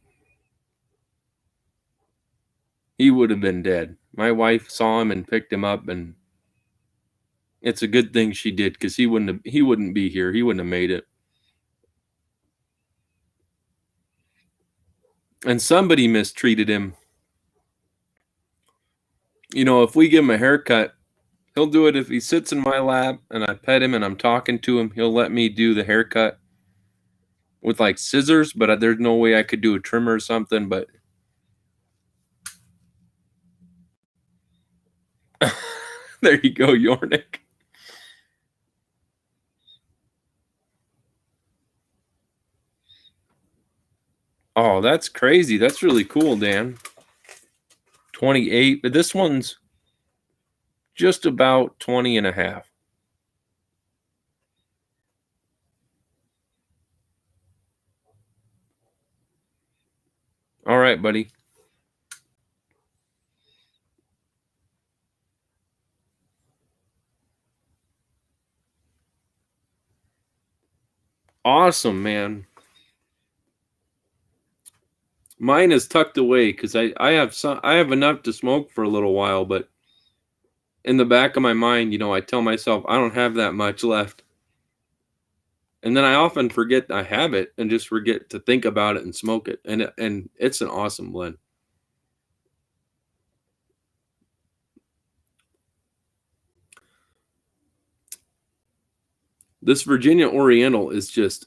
he would have been dead. My wife saw him and picked him up, and it's a good thing she did because he wouldn't be here. He wouldn't have made it. And somebody mistreated him. You know, if we give him a haircut, he'll do it if he sits in my lap and I pet him and I'm talking to him. He'll let me do the haircut with like scissors, but there's no way I could do a trimmer or something. But there you go, Yornik. Oh, that's crazy. That's really cool, Dan. 28, but this one's just about 20 and a half. All right, buddy. Awesome, man. Mine is tucked away because I have enough to smoke for a little while, but in the back of my mind, you know, I tell myself I don't have that much left. And then I often forget I have it and just forget to think about it and smoke it. And it's an awesome blend. This Virginia Oriental is just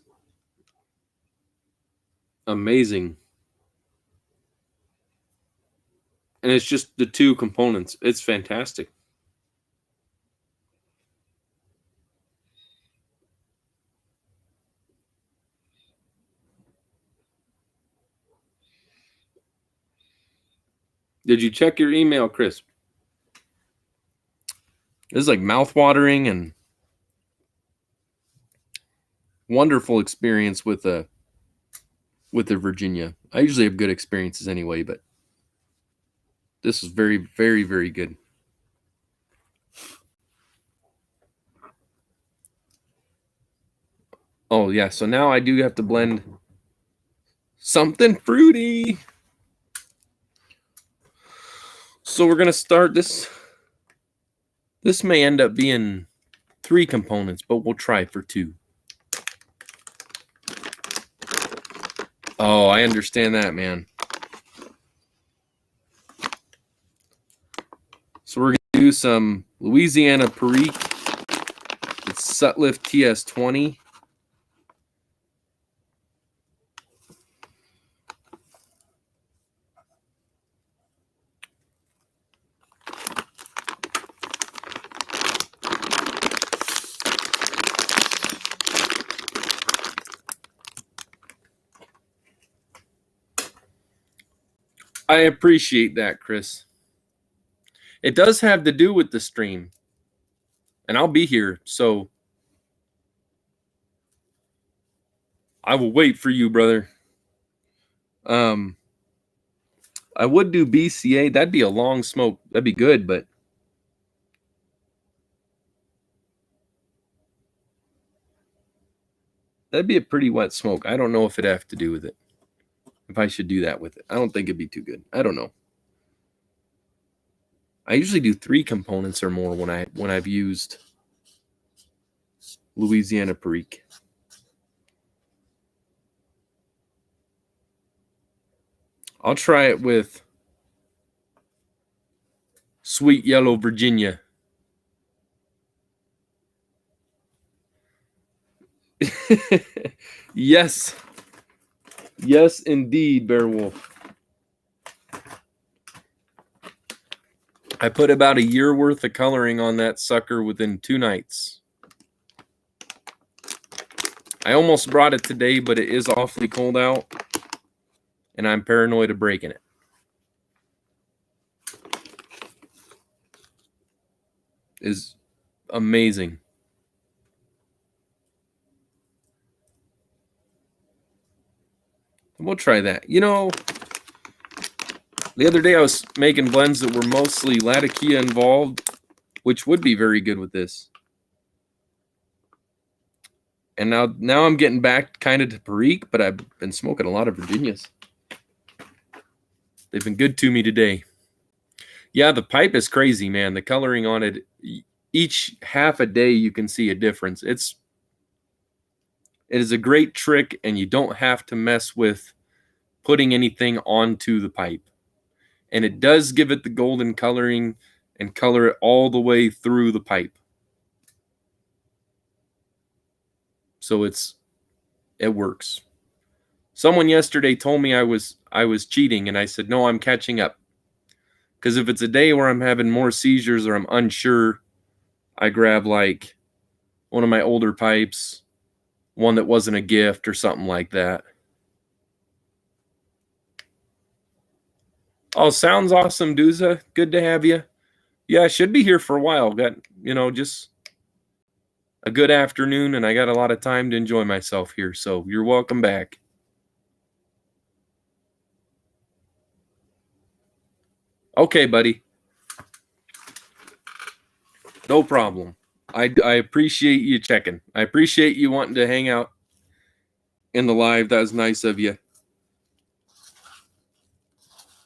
amazing. And it's just the two components. It's fantastic. Did you check your email, Chris? This is like mouthwatering and wonderful experience with the Virginia. I usually have good experiences anyway, but this is very, very, very good. Oh yeah, so now I do have to blend something fruity. So we're gonna start this. This may end up being 3 components, but we'll try for 2. Oh, I understand that, man. So we're gonna do some Louisiana Perique. It's Sutliff TS20. I appreciate that, Chris. It does have to do with the stream, and I'll be here, so I will wait for you, brother. I would do BCA. That'd be a long smoke. That'd be good, but that'd be a pretty wet smoke. I don't know if it'd have to do with it. If I should do that with it. I don't think it'd be too good. I don't know. I usually do 3 components or more when I've used Louisiana Perique. I'll try it with Sweet Yellow Virginia. Yes. Yes, indeed, Bearwolf. I put about a year worth of coloring on that sucker within 2 nights. I almost brought it today, but it is awfully cold out, and I'm paranoid of breaking it. Is amazing. We'll try that. You know, the other day I was making blends that were mostly Latakia involved, which would be very good with this. And now I'm getting back kind of to Perique, but I've been smoking a lot of Virginias. They've been good to me today. Yeah, the pipe is crazy, man. The coloring on it, each half a day you can see a difference. It is a great trick, and you don't have to mess with putting anything onto the pipe. And it does give it the golden coloring and color it all the way through the pipe. So it works. Someone yesterday told me I was cheating, and I said, no, I'm catching up. Because if it's a day where I'm having more seizures or I'm unsure, I grab like one of my older pipes, one that wasn't a gift or something like that. Oh, sounds awesome, Duza. Good to have you. Yeah, I should be here for a while. Got, just a good afternoon, and I got a lot of time to enjoy myself here. So you're welcome back. Okay, buddy. No problem. I appreciate you checking. I appreciate you wanting to hang out in the live. That was nice of you.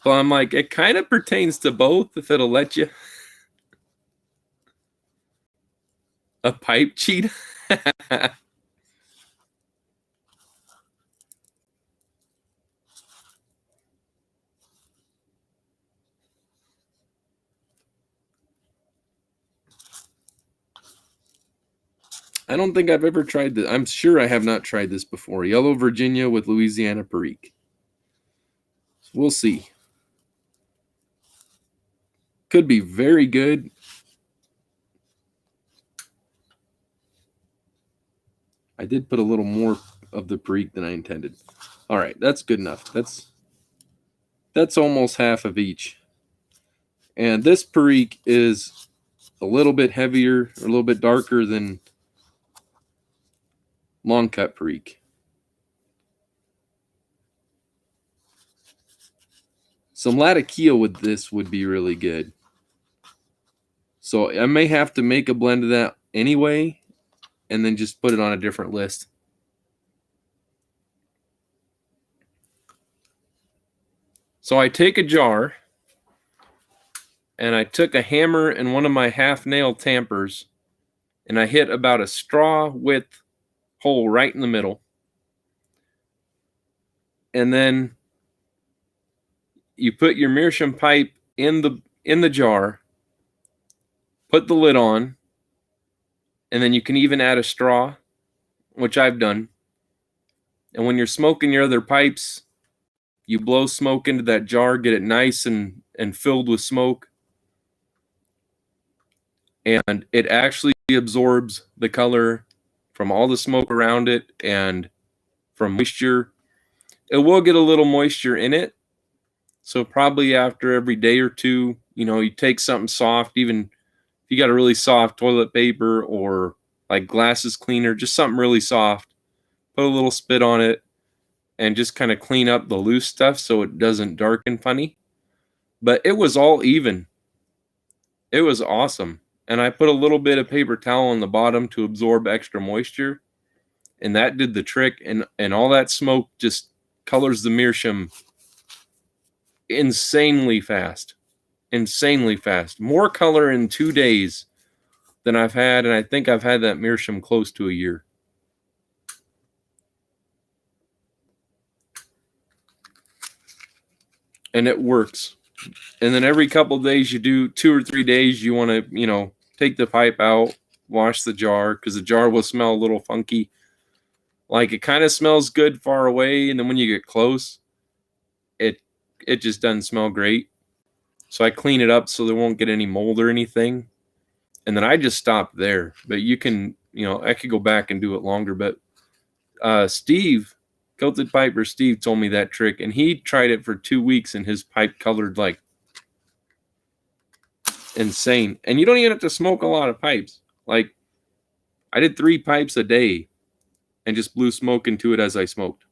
So I'm like, it kind of pertains to both, if it'll let you. A pipe cheat? I don't think I've ever tried this. I'm sure I have not tried this before. Yellow Virginia with Louisiana Perique. We'll see. Could be very good. I did put a little more of the Perique than I intended. All right, that's good enough. That's almost half of each. And this Perique is a little bit heavier, a little bit darker than long cut Perique. Some Latakia with this would be really good. So I may have to make a blend of that anyway, and then just put it on a different list. So I take a jar, and I took a hammer and one of my half nail tampers, and I hit about a straw width hole right in the middle. And then you put your meerschaum pipe in the jar, put the lid on, and then you can even add a straw, which I've done. And when you're smoking your other pipes, you blow smoke into that jar, get it nice and filled with smoke. And it actually absorbs the color from all the smoke around it and from moisture. It will get a little moisture in it. So probably after every day or two, you take something soft, even if you got a really soft toilet paper or like glasses cleaner, just something really soft, put a little spit on it and just kind of clean up the loose stuff so it doesn't darken funny. But it was all even. It was awesome. And I put a little bit of paper towel on the bottom to absorb extra moisture. And that did the trick. And all that smoke just colors the meerschaum insanely fast. More color in 2 days than I've had. And I think I've had that meerschaum close to a year. And it works. And then every couple of days, you do 2 or 3 days, you want to, take the pipe out, wash the jar, because the jar will smell a little funky. Like it kind of smells good far away, and then when you get close, it just doesn't smell great. So I clean it up so there won't get any mold or anything. And then I just stop there. But you can, I could go back and do it longer. But Steve, Kilted Piper Steve, told me that trick, and he tried it for 2 weeks, and his pipe colored like insane. And you don't even have to smoke a lot of pipes. Like I did 3 pipes a day and just blew smoke into it as I smoked.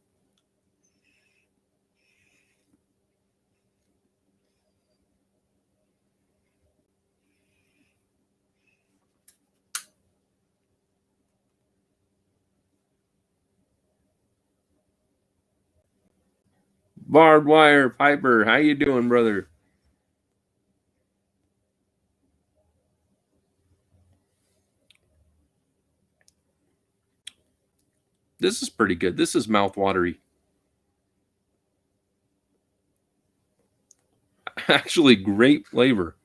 Barbed Wire Piper, how you doing, brother? This is pretty good. This is mouth-watery. Actually, great flavor.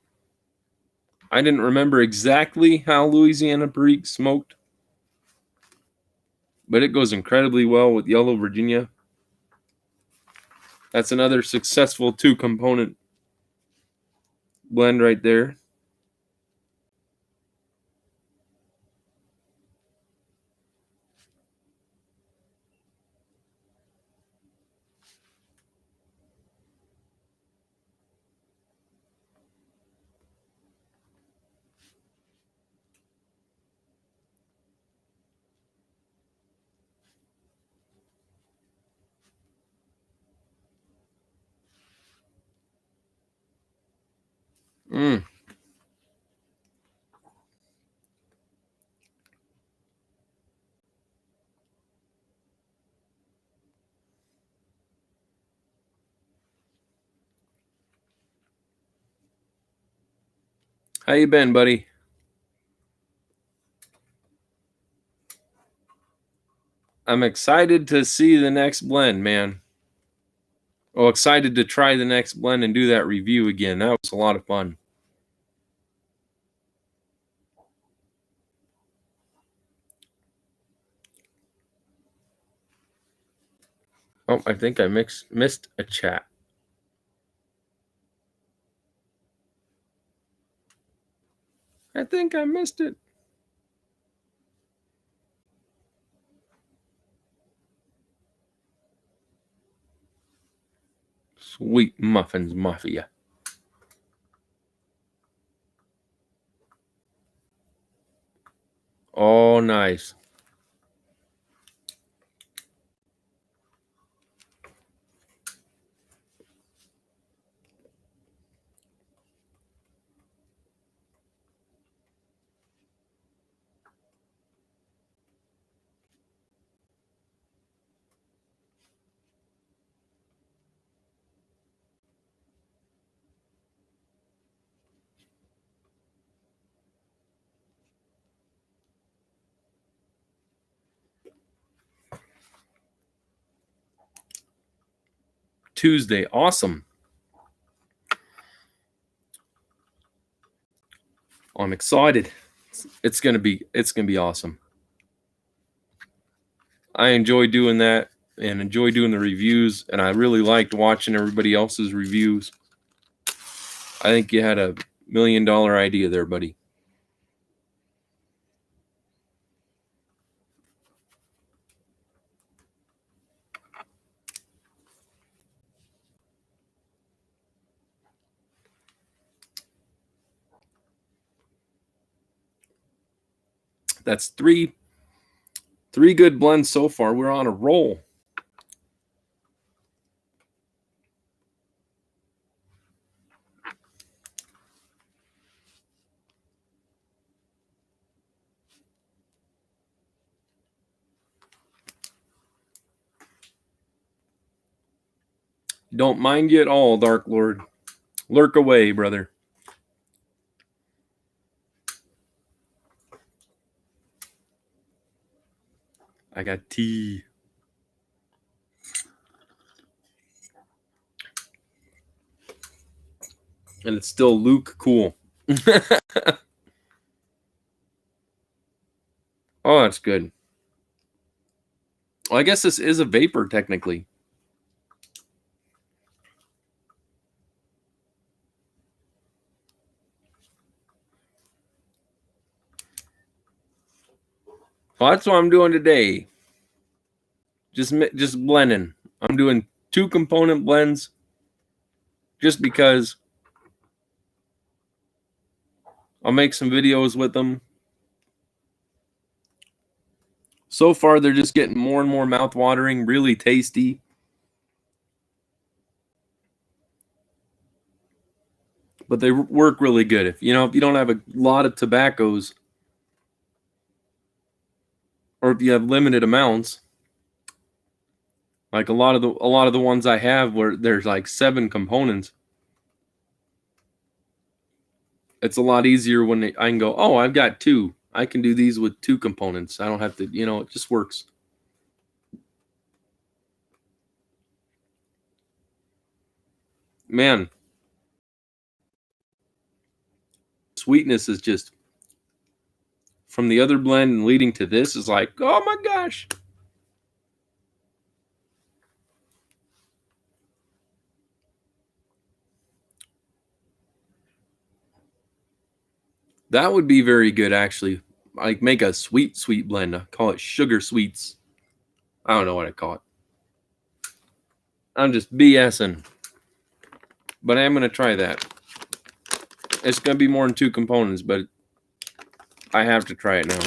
I didn't remember exactly how Louisiana Perique smoked, but it goes incredibly well with Yellow Virginia. That's another successful 2-component blend right there. Mm. How you been, buddy? I'm excited to see the next blend, man. Oh, excited to try the next blend and do that review again. That was a lot of fun. Oh, I think I missed a chat. I think I missed it. Sweet Muffins Mafia. Oh, nice. Tuesday, awesome. I'm excited. It's gonna be awesome. I enjoy doing that and enjoy doing the reviews, and I really liked watching everybody else's reviews. I think you had a $1 million idea there, buddy. That's three good blends so far. We're on a roll. Don't mind you at all, Dark Lord. Lurk away, brother. I got tea. And it's still Luke cool. Oh, that's good. Well, I guess this is a vapor technically. Well, that's what I'm doing today. Just blending. I'm doing 2-component blends just because I'll make some videos with them. So far, they're just getting more and more mouth-watering, really tasty. But they work really good. If you don't have a lot of tobaccos, or if you have limited amounts, Like a lot of the ones I have where there's like 7 components. It's a lot easier when I can go, oh, I've got 2. I can do these with 2 components. I don't have to, it just works. Man, sweetness is just from the other blend and leading to this is like, oh my gosh. That would be very good, actually. Like make a sweet blend. I call it sugar sweets. I don't know what I call it. I'm just BSing. But I am going to try that. It's going to be more than 2 components, but I have to try it now.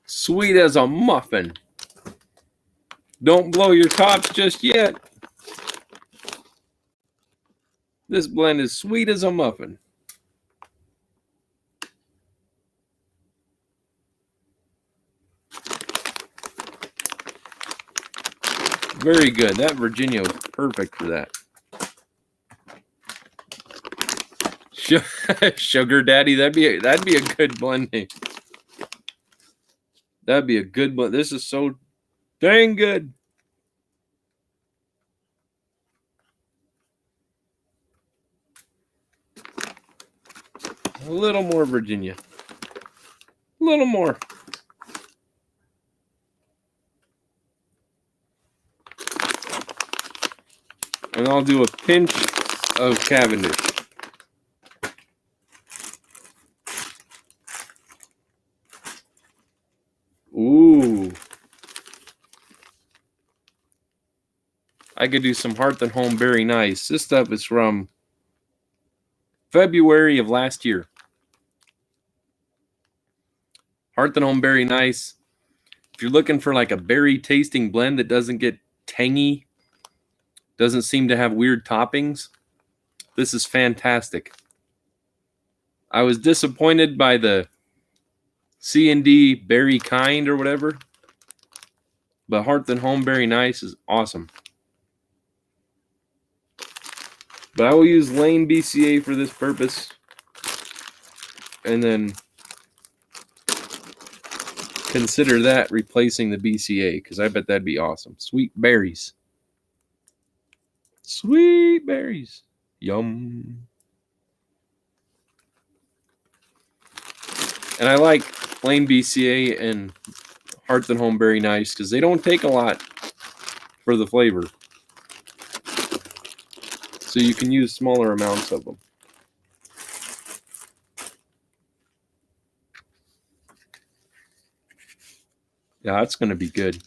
Sweet as a muffin. Don't blow your tops just yet. This blend is sweet as a muffin. Very good. That Virginia was perfect for that. Sugar Daddy, that'd be a good blend name. That'd be a good blend. This is so dang good. A little more Virginia. A little more. And I'll do a pinch of Cavendish. Ooh. I could do some Hearth and Home Berry Nice. This stuff is from February of last year. Hearth and Home Berry Nice. If you're looking for like a berry tasting blend that doesn't get tangy, doesn't seem to have weird toppings, this is fantastic. I was disappointed by the C&D Berry Kind or whatever, but Hearth and Home Berry Nice is awesome. But I will use Lane BCA for this purpose, and then consider that replacing the BCA, because I bet that'd be awesome. Sweet berries. Sweet berries. Yum. And I like Lane BCA and Hearth and Home Berry Nice because they don't take a lot for the flavor. So you can use smaller amounts of them. Yeah, that's going to be good.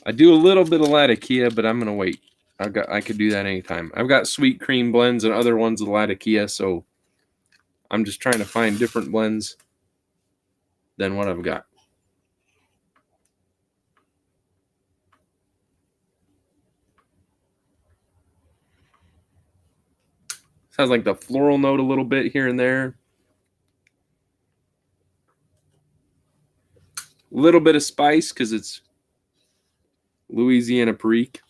I do a little bit of Latakia, but I'm going to wait. I could do that anytime. I've got sweet cream blends and other ones with Latakia, so I'm just trying to find different blends than what I've got. Sounds like the floral note a little bit here and there. A little bit of spice because it's Louisiana Perique.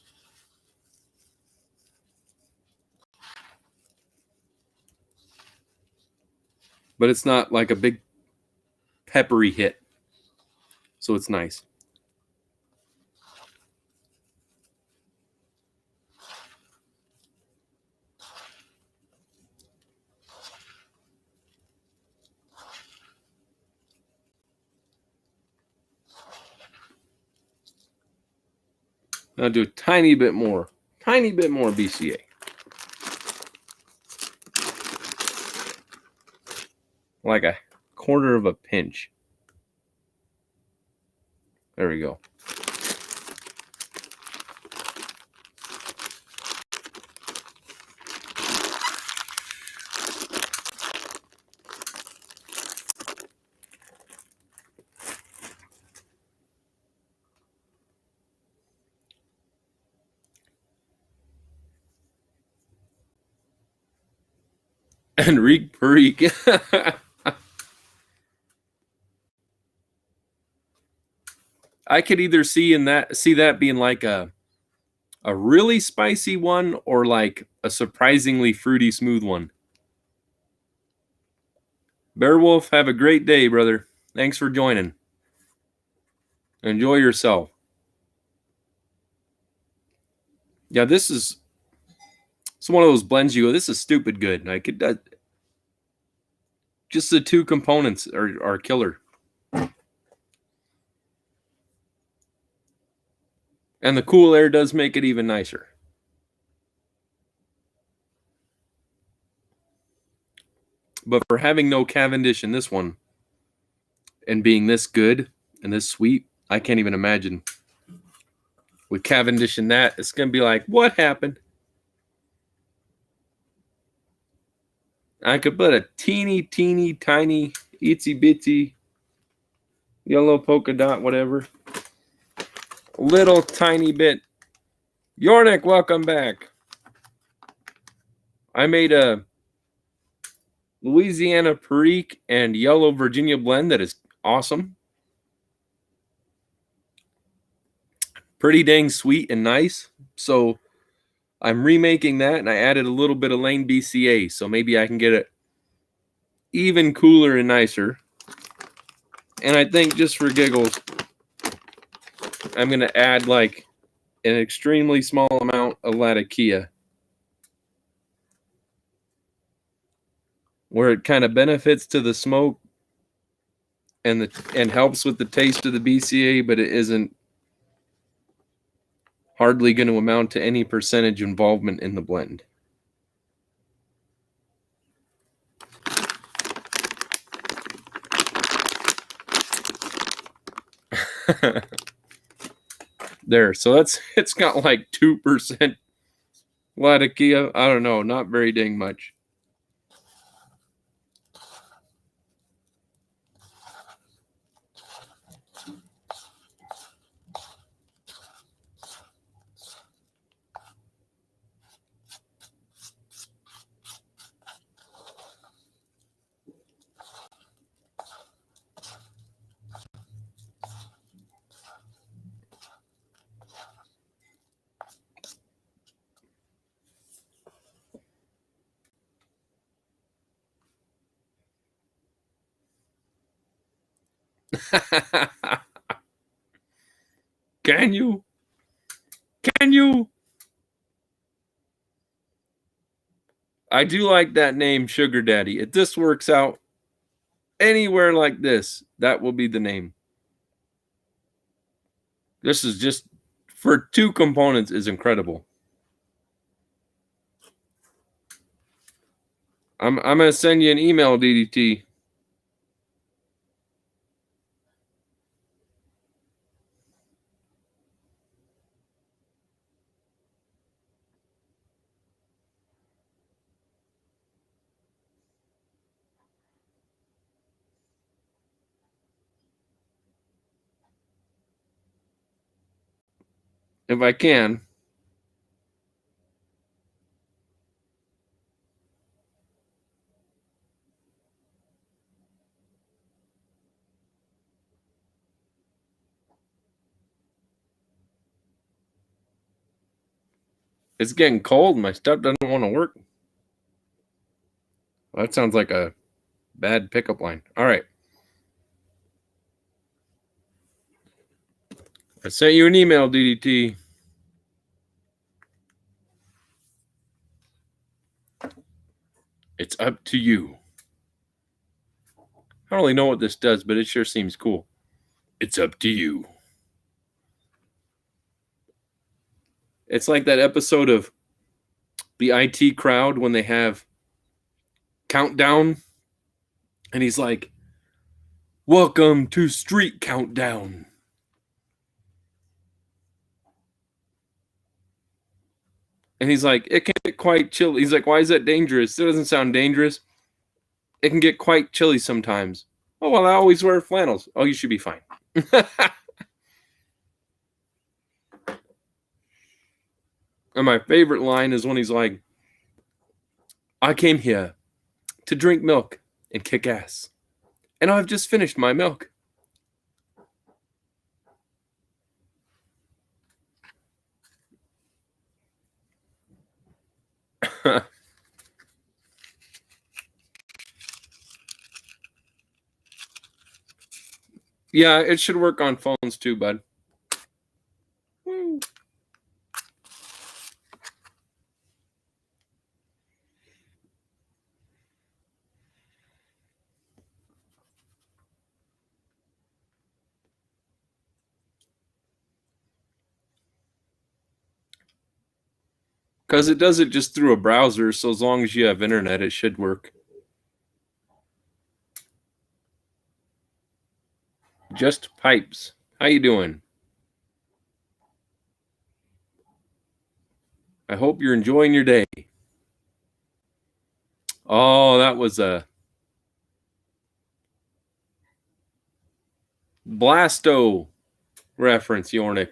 But it's not like a big peppery hit. So it's nice. I'll do a tiny bit more BCA. Like a quarter of a pinch. There we go. Enrique Perique. I could either see that being like a really spicy one or like a surprisingly fruity smooth one. Bearwolf, have a great day, brother. Thanks for joining. Enjoy yourself. Yeah, it's one of those blends you go, this is stupid good. Like just the two components are killer. And the cool air does make it even nicer. But for having no Cavendish in this one and being this good and this sweet, I can't even imagine. With Cavendish in that, it's going to be like, what happened? I could put a teeny, tiny, itsy bitsy yellow polka dot, whatever. A little tiny bit. Yornik, welcome back. I made a Louisiana Perique and Yellow Virginia blend that is awesome. Pretty dang sweet and nice. So I'm remaking that, and I added a little bit of Lane BCA, so maybe I can get it even cooler and nicer. And I think just for giggles, I'm going to add like an extremely small amount of Latakia, where it kind of benefits to the smoke and helps with the taste of the BCA, but it isn't hardly going to amount to any percentage involvement in the blend. There, so it's got like 2% Latakia. I don't know, not very dang much. Can you? I do like that name, Sugar Daddy. If this works out anywhere like this, that will be the name. This is just, for two components, is incredible. I'm going to send you an email, DDT. If I can. It's getting cold. My stuff doesn't want to work. Well, that sounds like a bad pickup line. All right. I sent you an email, DDT. It's up to you. I don't really know what this does, but it sure seems cool. It's up to you. It's like that episode of the IT Crowd when they have Countdown, and he's like, welcome to Street Countdown. And he's like, it can get quite chilly. He's like, why is that dangerous? It doesn't sound dangerous. It can get quite chilly sometimes. Oh, well, I always wear flannels. Oh, you should be fine. And my favorite line is when he's like, I came here to drink milk and kick ass. And I've just finished my milk. Yeah, it should work on phones too, bud. Because it does it just through a browser, so as long as you have internet, it should work. Just Pipes. How you doing? I hope you're enjoying your day. Oh, that was a Blasto reference, Yornik.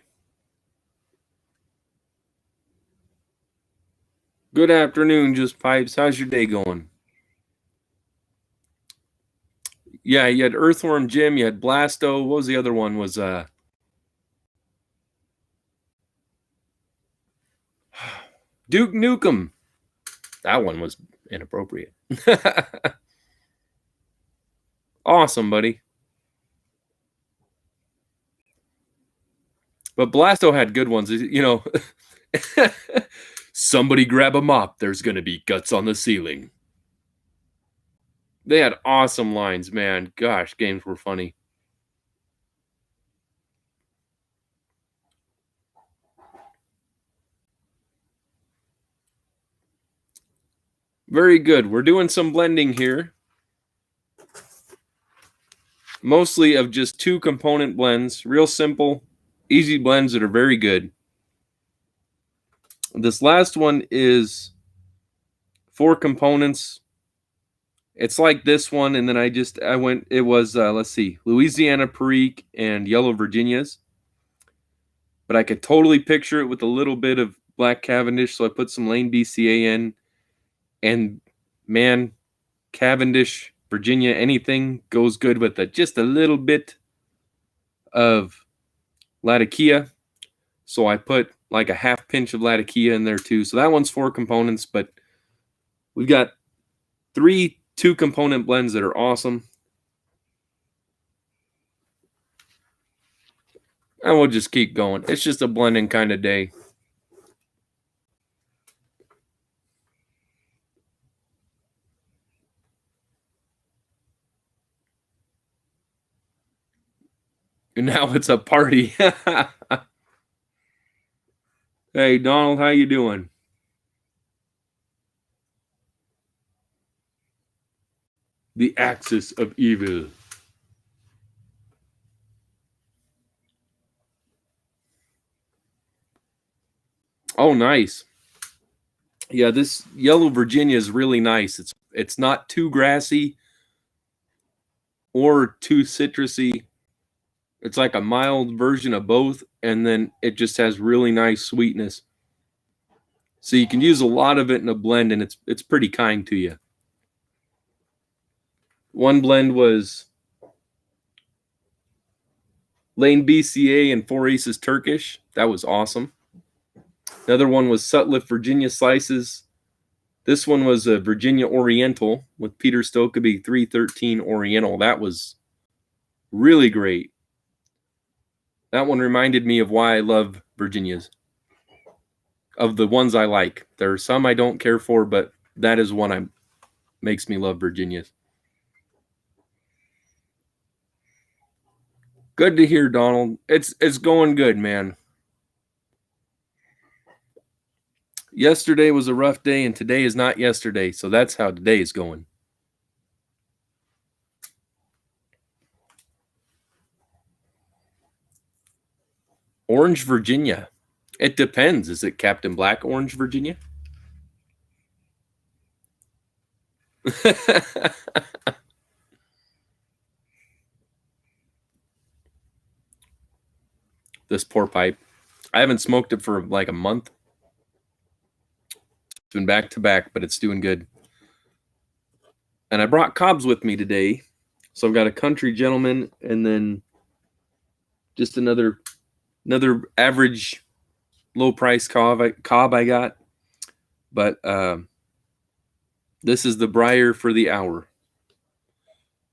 Good afternoon, Just Pipes. How's your day going? Yeah, you had Earthworm Jim, you had Blasto. What was the other one? Was Duke Nukem. That one was inappropriate. Awesome, buddy. But Blasto had good ones. You know, somebody grab a mop. There's going to be guts on the ceiling. They had awesome lines, man. Gosh, games were funny. Very good. We're doing some blending here. Mostly of just 2 component blends. Real simple, easy blends that are very good. This last one is 4 components. It's like this one, and then it was, let's see, Louisiana Perique and Yellow Virginias. But I could totally picture it with a little bit of Black Cavendish, so I put some Lane BCA in. And man, Cavendish, Virginia, anything goes good with it. Just a little bit of Latakia. So I put like a half pinch of Latakia in there too. So that one's 4 components, but we've got 3 2-component blends that are awesome. And we'll just keep going. It's just a blending kind of day. And now it's a party. Hey, Donald, how you doing? The axis of evil. Oh, nice. Yeah, this Yellow Virginia is really nice. It's not too grassy or too citrusy. It's like a mild version of both, and then it just has really nice sweetness. So you can use a lot of it in a blend, and it's pretty kind to you. One blend was Lane BCA and 4 Aces Turkish. That was awesome. Another one was Sutliff Virginia Slices. This one was a Virginia Oriental with Peter Stokeby 313 Oriental. That was really great. That one reminded me of why I love Virginias. Of the ones I like. There are some I don't care for, but that is one that makes me love Virginias. Good to hear, Donald. It's going good, man. Yesterday was a rough day, and today is not yesterday, so that's how today is going. Orange Virginia. It depends. Is it Captain Black Orange Virginia? This poor pipe. I haven't smoked it for like a month. It's been back to back, but it's doing good. And I brought Cobs with me today. So I've got a Country Gentleman and then just another average low price cob I got. But This is the Briar for the hour.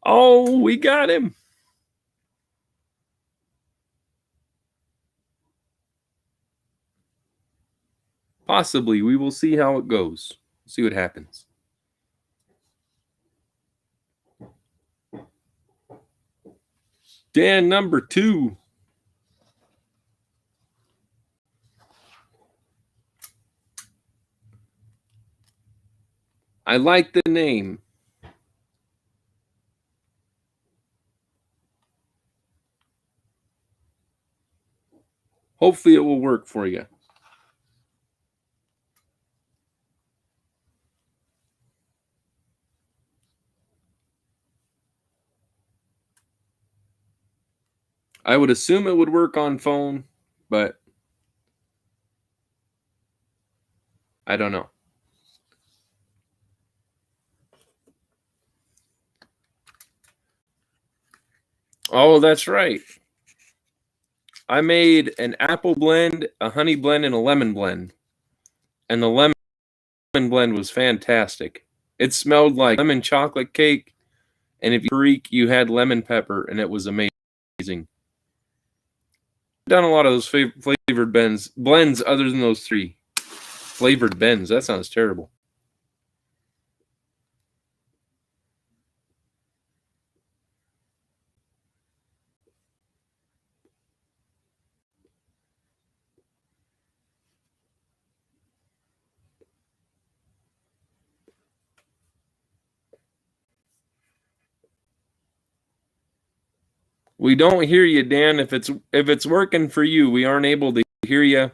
Oh, we got him. Possibly. We will see how it goes. See what happens. Dan number 2. I like the name. Hopefully it will work for you. I would assume it would work on phone, but I don't know. Oh, that's right. I made an apple blend, a honey blend, and a lemon blend. And the lemon blend was fantastic. It smelled like lemon chocolate cake, and if you freak, you had lemon pepper, and it was amazing. I've done a lot of those flavored blends other than those 3. Flavored blends, that sounds terrible. We don't hear you, Dan. If it's working for you, we aren't able to hear you.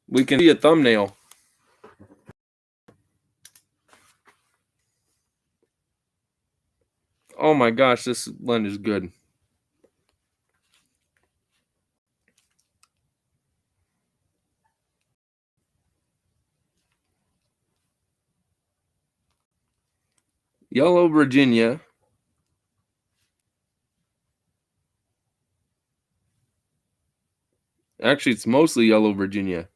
We can see a thumbnail. Oh my gosh, this blend is good. Yellow Virginia. Actually, it's mostly Yellow Virginia.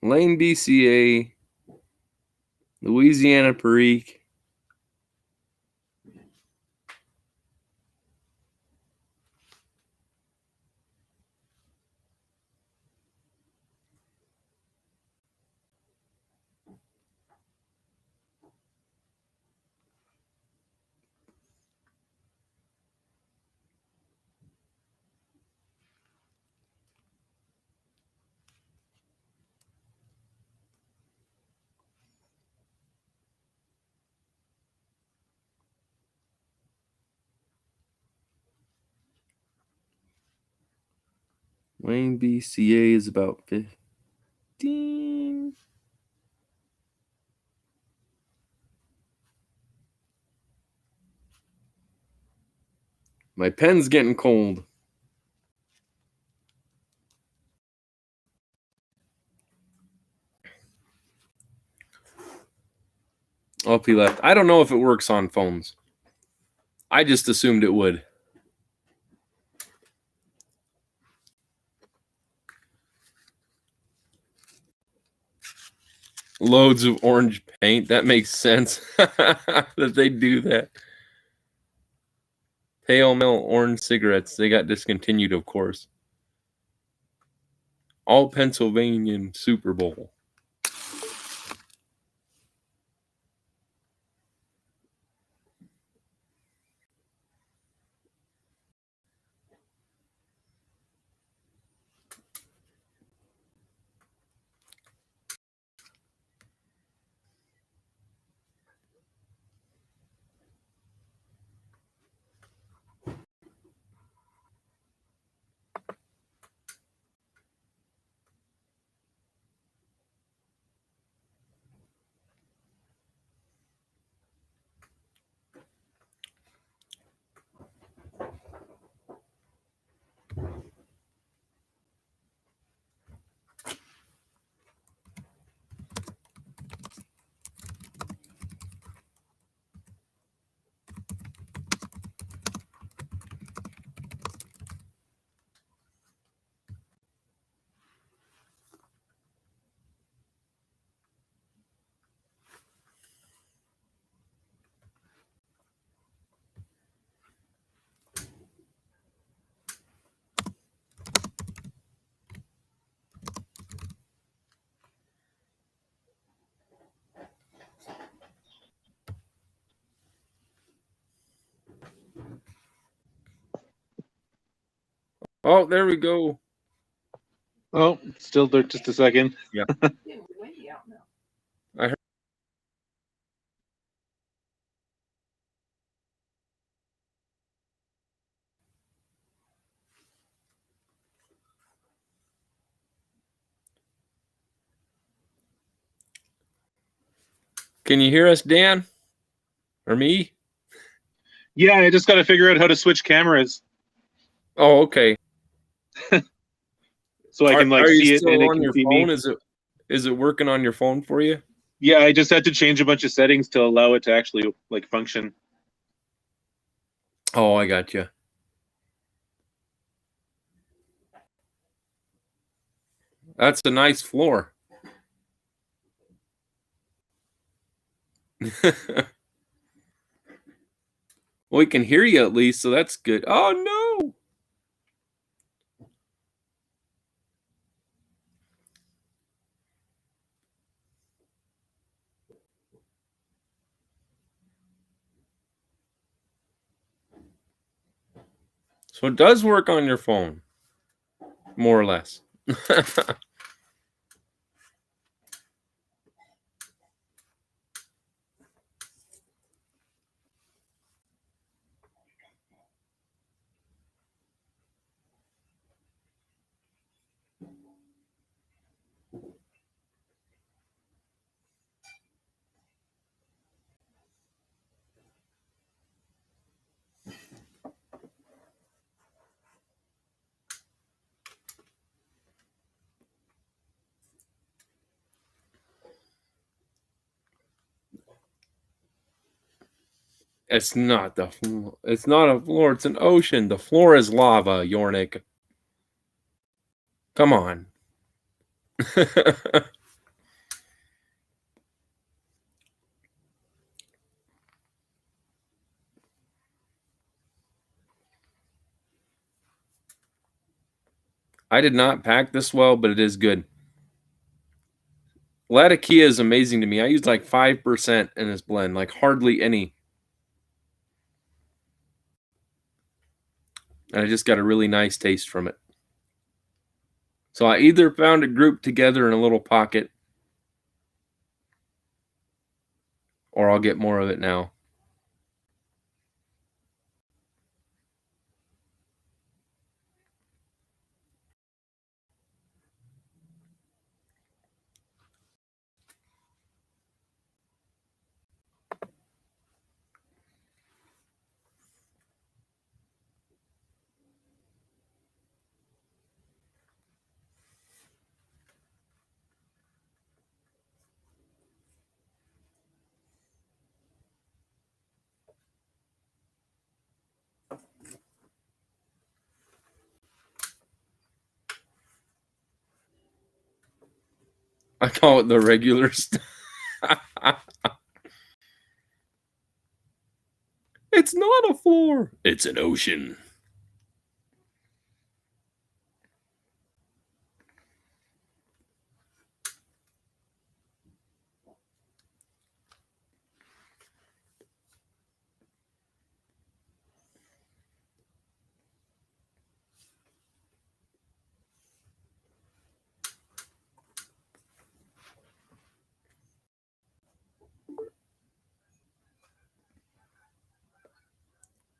Lane BCA. Louisiana Perique. Lane BCA is about 15. My pen's getting cold. Oh, he left. I don't know if it works on phones. I just assumed it would. Loads of orange paint. That makes sense that they do that. Pale Male orange cigarettes. They got discontinued, of course. All Pennsylvanian Super Bowl. Oh, there we go. Oh, still there. Just a second. Yeah. I heard. Can you hear us, Dan? Or me? Yeah, I just got to figure out how to switch cameras Oh, okay. so I can like Are you see it and still it on can your see phone? me. Is it working on your phone for you? Yeah, I just had to change a bunch of settings to allow it to actually like function. Oh, I got you. That's a nice floor. We can hear you at least, so that's good. Oh no! So it does work on your phone, more or less. It's not the floor. It's not a floor. It's an ocean. The floor is lava, Yornik. Come on. I did not pack this well, but it is good. Latakia is amazing to me. I used like 5% in this blend, like hardly any. And I just got a really nice taste from it. So I either found it grouped together in a little pocket, or I'll get more of it now. I call it the regular stuff. It's not a floor. It's an ocean.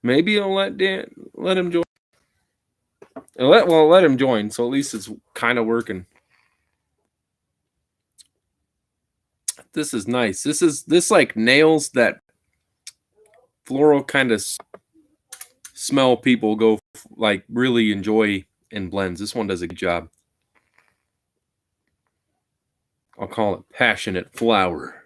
Maybe I'll let him join. Let him join. So at least it's kind of working. This is nice. This like nails that floral kind of smell people go like really enjoy in blends. This one does a good job. I'll call it passionate flower.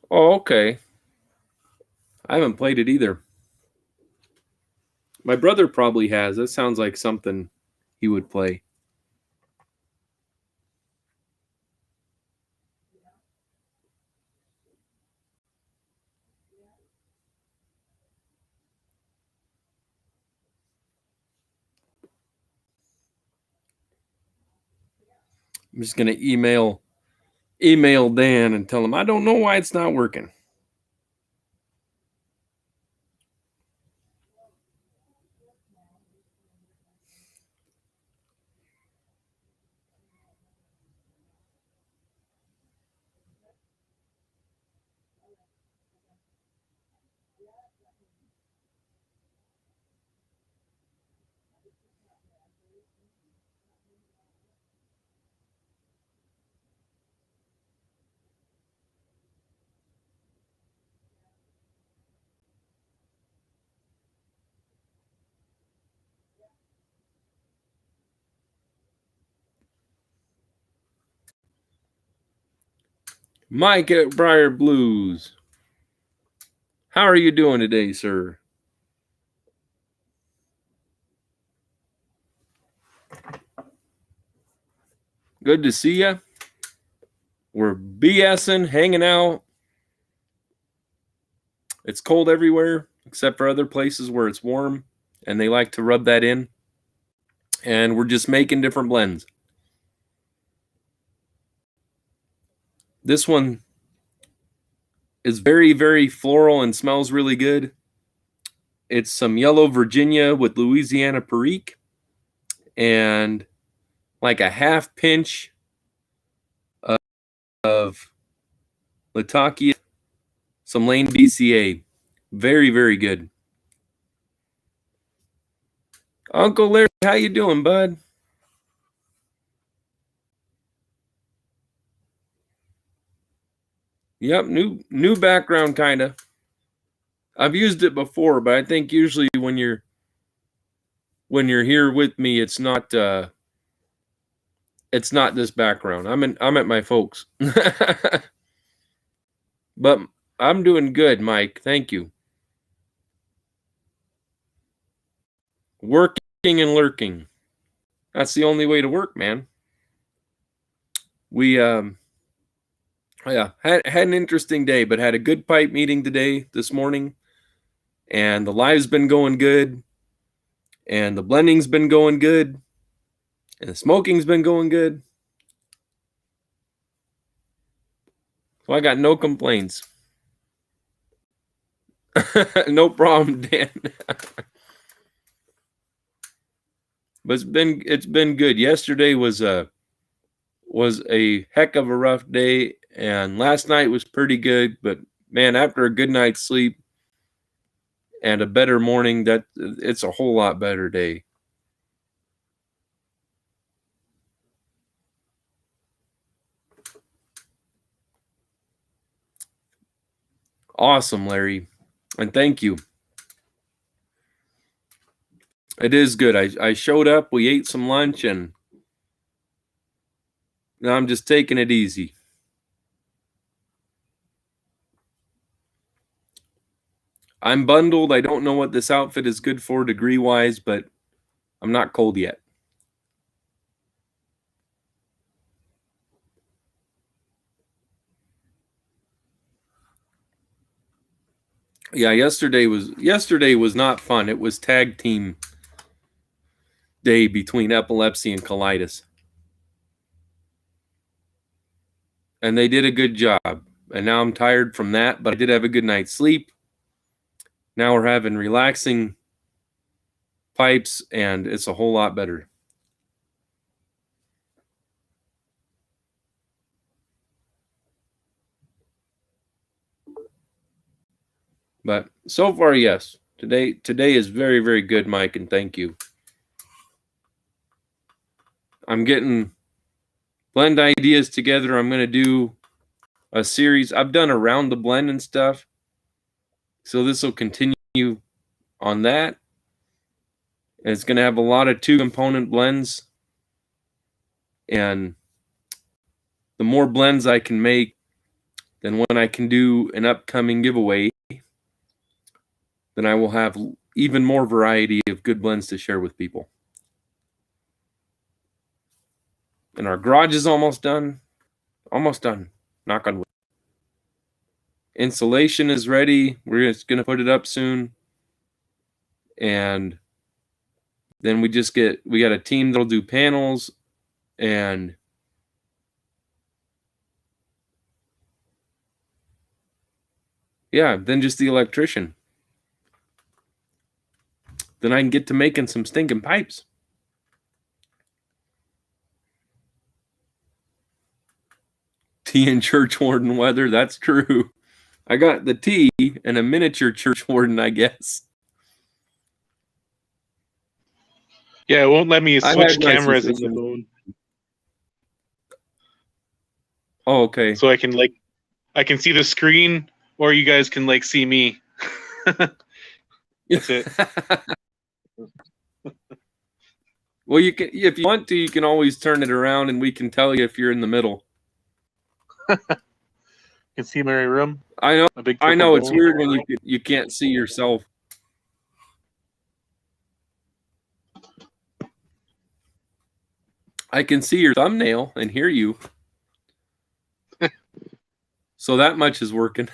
Oh, okay. I haven't played it either. My brother probably has. That sounds like something he would play. I'm just gonna email Dan and tell him I don't know why it's not working. Mike at Briar'd Blues. How are you doing today, sir? Good to see you. We're BSing, hanging out. It's cold everywhere except for other places where it's warm, and they like to rub that in. And we're just making different blends. This one is very, very floral and smells really good. It's some yellow Virginia with Louisiana Perique and like a half pinch of Latakia, some Lane BCA. Very, very good. Uncle Larry, how you doing, bud? Yep, new background kind of. I've used it before, but I think usually when you're here with me, it's not this background. I'm at my folks. But I'm doing good, Mike. Thank you. Working and lurking. That's the only way to work, man. We had an interesting day, but had a good pipe meeting this morning, and the live's been going good, and the blending's been going good, and the smoking's been going good. So I got no complaints. No problem, Dan. But it's been good. Yesterday was a heck of a rough day, and last night was pretty good. But man, after a good night's sleep and a better morning, it's a whole lot better day. Awesome, Larry, and thank you. It is good. I showed up, we ate some lunch, and now I'm just taking it easy. I'm bundled. I don't know what this outfit is good for degree-wise, but I'm not cold yet. Yeah, yesterday was not fun. It was tag team day between epilepsy and colitis. And they did a good job. And now I'm tired from that, but I did have a good night's sleep. Now we're having relaxing pipes, and it's a whole lot better. But so far, yes. Today is very, very good, Mike, and thank you. I'm getting blend ideas together. I'm going to do a series. I've done around the blend and stuff, so this will continue on that. And it's going to have a lot of 2-component blends, and the more blends I can make, then when I can do an upcoming giveaway, then I will have even more variety of good blends to share with people. And our garage is almost done. Almost done. Knock on wood. Insulation is ready. We're just going to put it up soon. And then we got a team that'll do panels, and Yeah, then just the electrician. Then I can get to making some stinking pipes. Tea and church warden weather, that's true. I got the tea and a miniature church warden, I guess. Yeah, it won't let me I switch had my cameras in the suspicions. phone. Oh, okay. So I can see the screen, or you guys can see me. That's it. Well, you can, if you want to, you can always turn it around, and we can tell you if you're in the middle. You can see my room. I know. A big I know it's bowl. weird when you can't see yourself. I can see your thumbnail and hear you. So that much is working.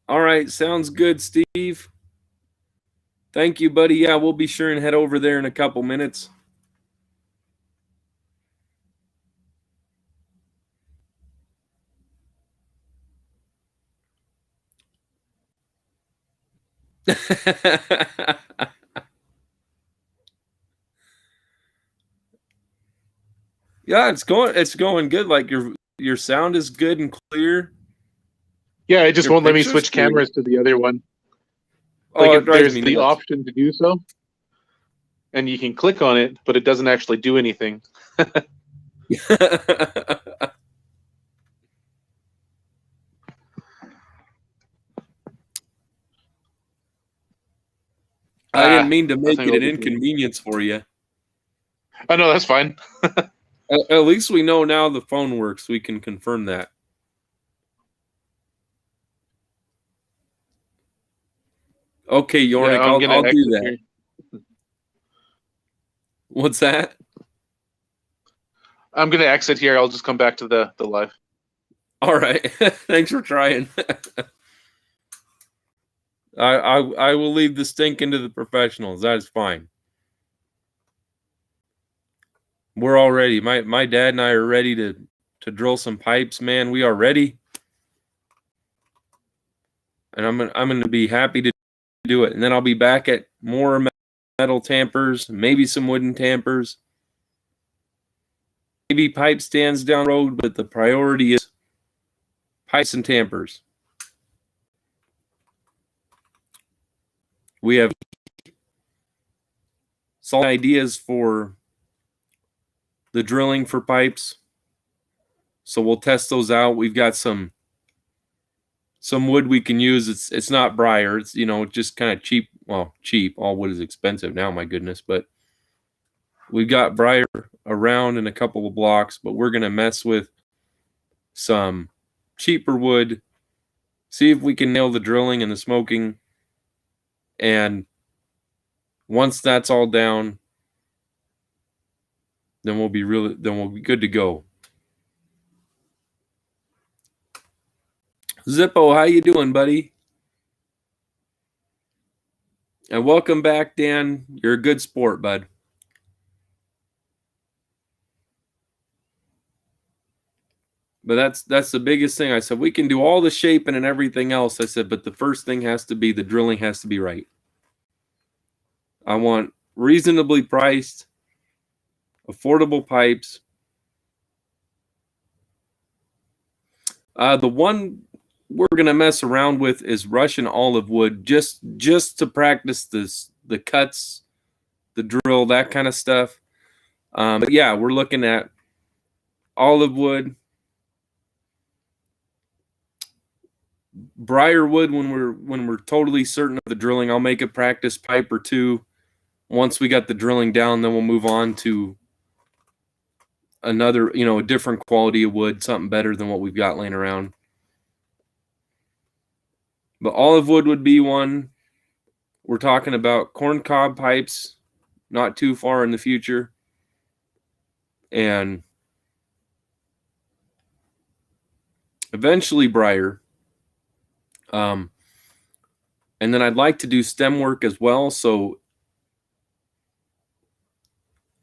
All right, sounds good, Steve. Thank you, buddy. Yeah, we'll be sure and head over there in a couple minutes. Yeah, it's going good. Like your sound is good and clear. Yeah, it just Your won't let me picture's switch clear. cameras to the other one. Oh, it drives There's me the nuts. option to do so, and you can click on it, but it doesn't actually do anything. I didn't mean to I make think it I'll an be- inconvenience for you. Oh no, that's fine. At least we know now the phone works. We can confirm that. Okay, Yornik, Yeah, I'm gonna I'll do exit that. here. What's that? I'm gonna exit here. I'll just come back to the live. All right. Thanks for trying. I will leave the stink into the professionals. That is fine. We're all ready. My dad and I are ready to drill some pipes, man. We are ready. And I'm gonna be happy to do it. And then I'll be back at more metal tampers, maybe some wooden tampers, maybe pipe stands down the road, but the priority is pipes and tampers. We have solid ideas for the drilling for pipes, so we'll test those out. We've got some wood we can use. It's not Briar'd. It's just kind of cheap. Well, cheap. All wood is expensive now, my goodness. But we've got Briar around in a couple of blocks, but we're gonna mess with some cheaper wood. See if we can nail the drilling and the smoking. And once that's all down, then we'll be good to go. Zippo, how you doing, buddy? And welcome back, Dan. You're a good sport, bud. But that's the biggest thing. I said we can do all the shaping and everything else. I said, but the first thing has to be the drilling has to be right. I want reasonably priced, affordable pipes. The one we're gonna mess around with is Russian olive wood, just to practice the cuts, the drill, that kind of stuff. But yeah, we're looking at olive wood, Briarwood when we're totally certain of the drilling. I'll make a practice pipe or two. Once we got the drilling down, then we'll move on to another, a different quality of wood, something better than what we've got laying around. But olive wood would be one. We're talking about corn cob pipes, not too far in the future. And eventually Briar. And then I'd like to do stem work as well. So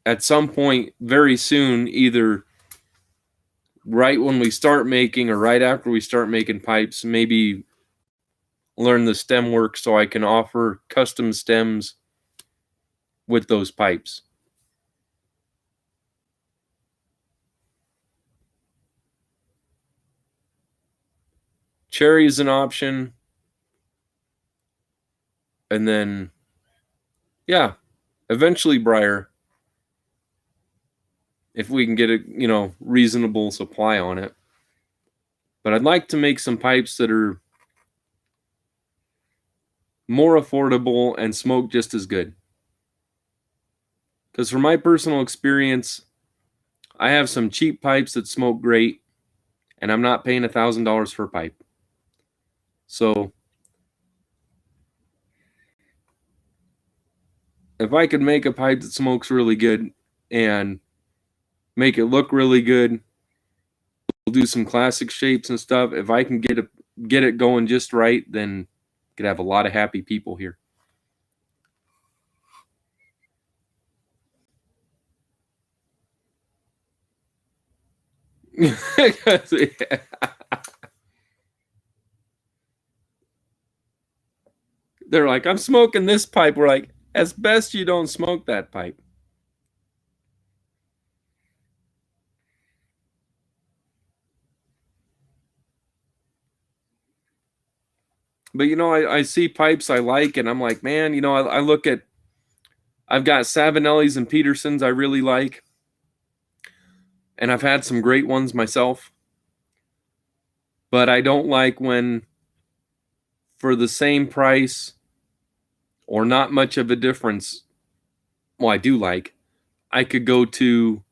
at some point very soon, either right when we start making or right after we start making pipes, maybe learn the stem work so I can offer custom stems with those pipes. Cherry is an option. And then, yeah, eventually Briar, if we can get a reasonable supply on it. But I'd like to make some pipes that are more affordable and smoke just as good. Because from my personal experience, I have some cheap pipes that smoke great, and I'm not paying $1,000 for a pipe. So if I could make a pipe that smokes really good and make it look really good, we'll do some classic shapes and stuff. If I can get it going just right, then could have a lot of happy people here. They're like, I'm smoking this pipe. We're like, as best you don't smoke that pipe. But I see pipes I like, and I'm like, man, I look at, I've got Savinellis and Petersons I really like, and I've had some great ones myself. But I don't like when, for the same price or not much of a difference, well, I do like, I could go to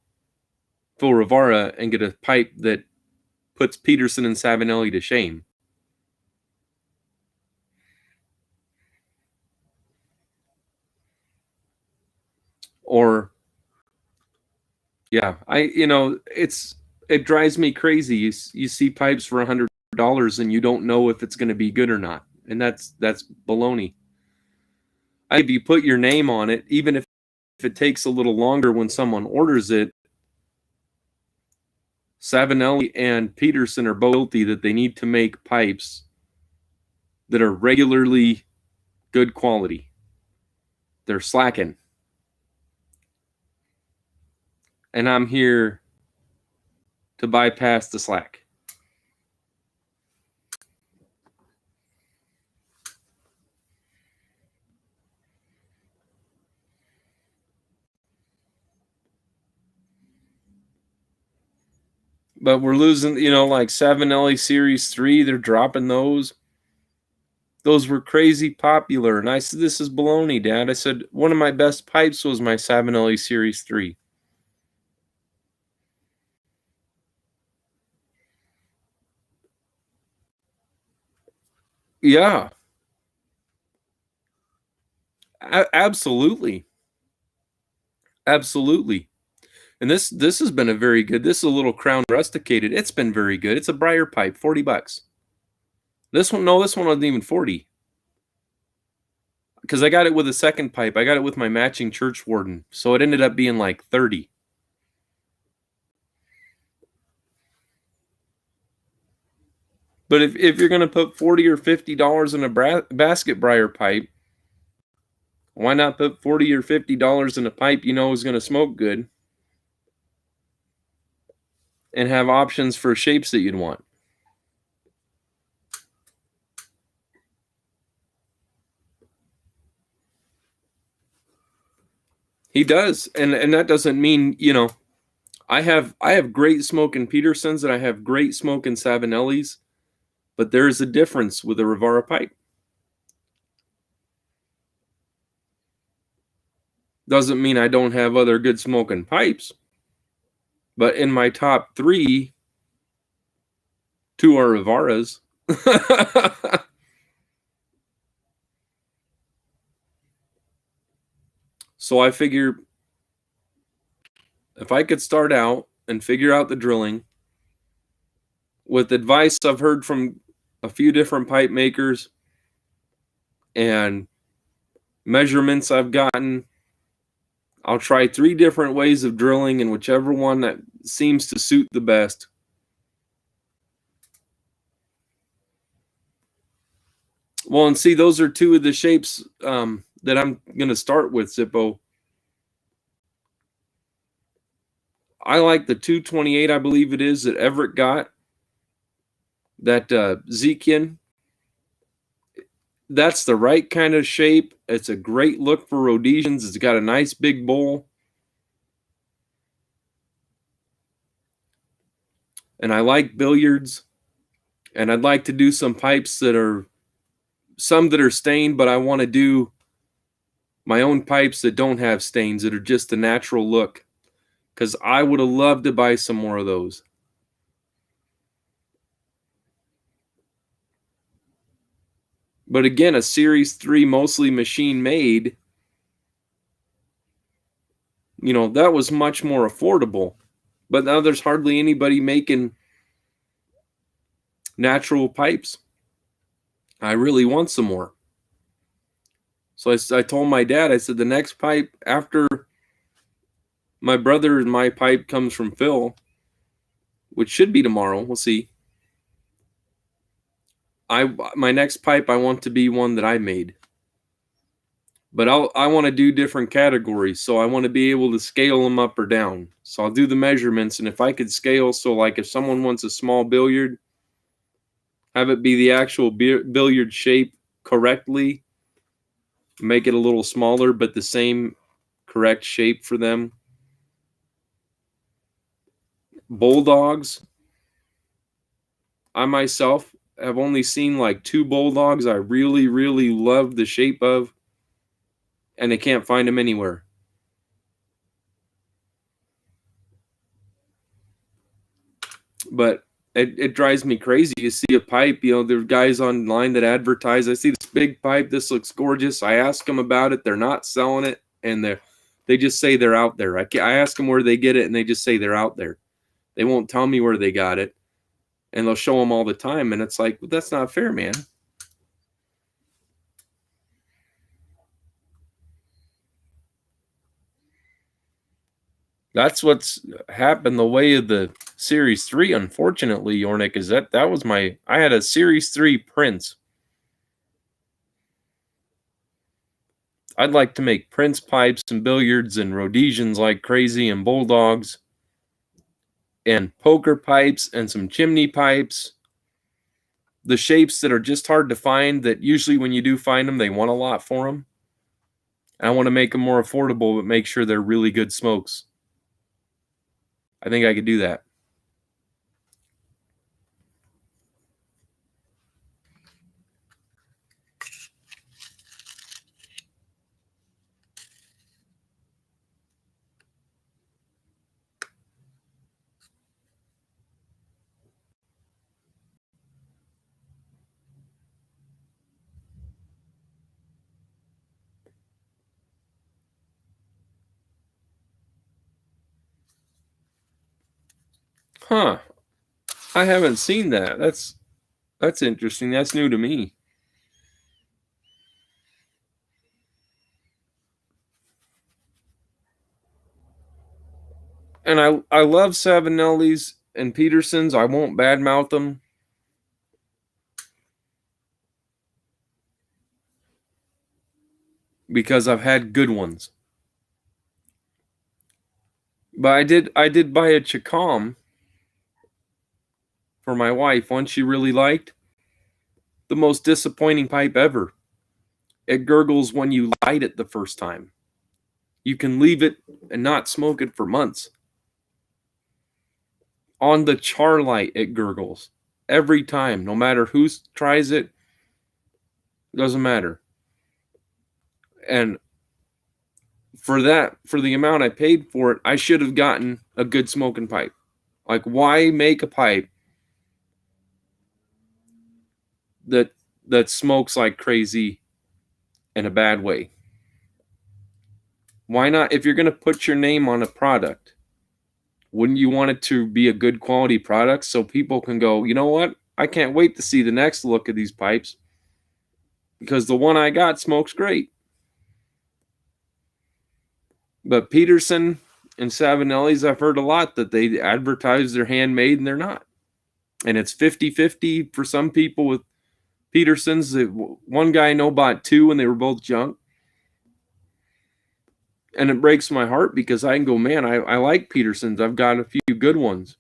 Phil Rivara and get a pipe that puts Peterson and Savinelli to shame. Or, yeah, it drives me crazy. You see pipes for $100 and you don't know if it's going to be good or not, and that's baloney. If you put your name on it, even if it takes a little longer when someone orders it, Savinelli and Peterson are both guilty that they need to make pipes that are regularly good quality. They're slacking. And I'm here to bypass the slack. But we're losing, like Savinelli Series 3, they're dropping those. Those were crazy popular. And I said, this is baloney, Dad. I said, one of my best pipes was my Savinelli Series 3. Yeah. Absolutely. Absolutely. And this has been a very good, this is a little crown rusticated. It's been very good. It's a Briar'd pipe, $40. This one wasn't even 40. Because I got it with a second pipe. I got it with my matching church warden. So it ended up being like 30. But if you're going to put $40 or $50 in a basket Briar'd pipe, why not put $40 or $50 in a pipe you know is going to smoke good and have options for shapes that you'd want? He does, and that doesn't mean, I have great smoke in Petersons and I have great smoke in Savinellis, but there is a difference with a Rivara pipe. Doesn't mean I don't have other good smoking pipes, but in my top 3, 2 are Rivaras. So I figure if I could start out and figure out the drilling with advice I've heard from a few different pipe makers and measurements I've gotten, I'll try 3 different ways of drilling, and whichever one that seems to suit the best. Well, and see, those are 2 of the shapes that I'm going to start with, Zippo. I like the 228, I believe it is, that Everett got. That Zekian. That's the right kind of shape. It's a great look for Rhodesians. It's got a nice big bowl. And I like billiards. And I'd like to do some pipes that are stained, but I want to do my own pipes that don't have stains, that are just the natural look. Because I would have loved to buy some more of those. But again, a Series 3 mostly machine made, that was much more affordable. But now there's hardly anybody making natural pipes. I really want some more. So I told my dad, I said, the next pipe after my brother and my pipe comes from Phil, which should be tomorrow. We'll see. My next pipe, I want to be one that I made. But I want to do different categories. So I want to be able to scale them up or down. So I'll do the measurements. And if I could scale, so like if someone wants a small billiard, have it be the actual billiard shape correctly, make it a little smaller, but the same correct shape for them. Bulldogs. I myself have only seen like 2 bulldogs I really, really love the shape of, and I can't find them anywhere. But it drives me crazy. You see a pipe, there's guys online that advertise, I see this big pipe, this looks gorgeous. I ask them about it. They're not selling it, and they just say they're out there. I ask them where they get it, and they just say they're out there. They won't tell me where they got it, and they'll show them all the time, and it's like, well, that's not fair, man. That's what's happened the way of the Series 3, unfortunately, Yornik, is that was I had a Series 3 Prince. I'd like to make Prince pipes and billiards and Rhodesians like crazy, and bulldogs and poker pipes and some chimney pipes. The shapes that are just hard to find, that usually when you do find them, they want a lot for them. And I want to make them more affordable, but make sure they're really good smokes. I think I could do that. Huh. I haven't seen that. That's interesting. That's new to me. And I love Savinelli's and Peterson's. I won't badmouth them. Because I've had good ones. But I did buy a Chacom for my wife, one she really liked. The most disappointing pipe ever. It gurgles when you light it the first time. You can leave it and not smoke it for months. On the char light, it gurgles. Every time, no matter who tries it, doesn't matter. And for the amount I paid for it, I should have gotten a good smoking pipe. Like, why make a pipe that smokes like crazy in a bad way? Why not? If you're going to put your name on a product, wouldn't you want it to be a good quality product so people can go, you know what? I can't wait to see the next look of these pipes because the one I got smokes great. But Peterson and Savinelli's, I've heard a lot that they advertise they're handmade and they're not. And it's 50-50 for some people with Peterson's. One guy I know bought two and they were both junk. And it breaks my heart because I can go, man, I like Peterson's. I've got a few good ones.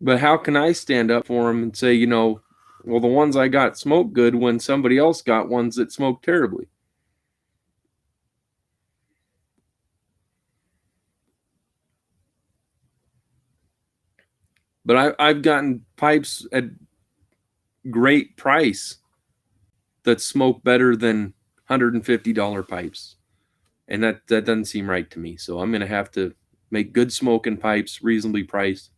But how can I stand up for them and say, well, the ones I got smoke good when somebody else got ones that smoke terribly? But I've gotten pipes at great price that smoke better than $150 pipes. And that doesn't seem right to me. So I'm going to have to make good smoking pipes, reasonably priced.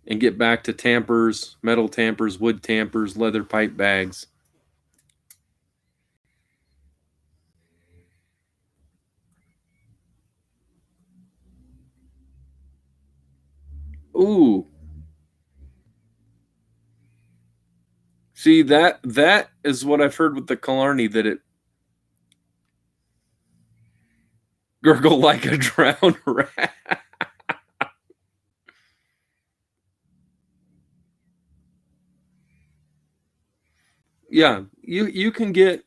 And get back to tampers, metal tampers, wood tampers, leather pipe bags. Ooh. See, that is what I've heard with the Killarney, that it gurgle like a drowned rat. Yeah, you can get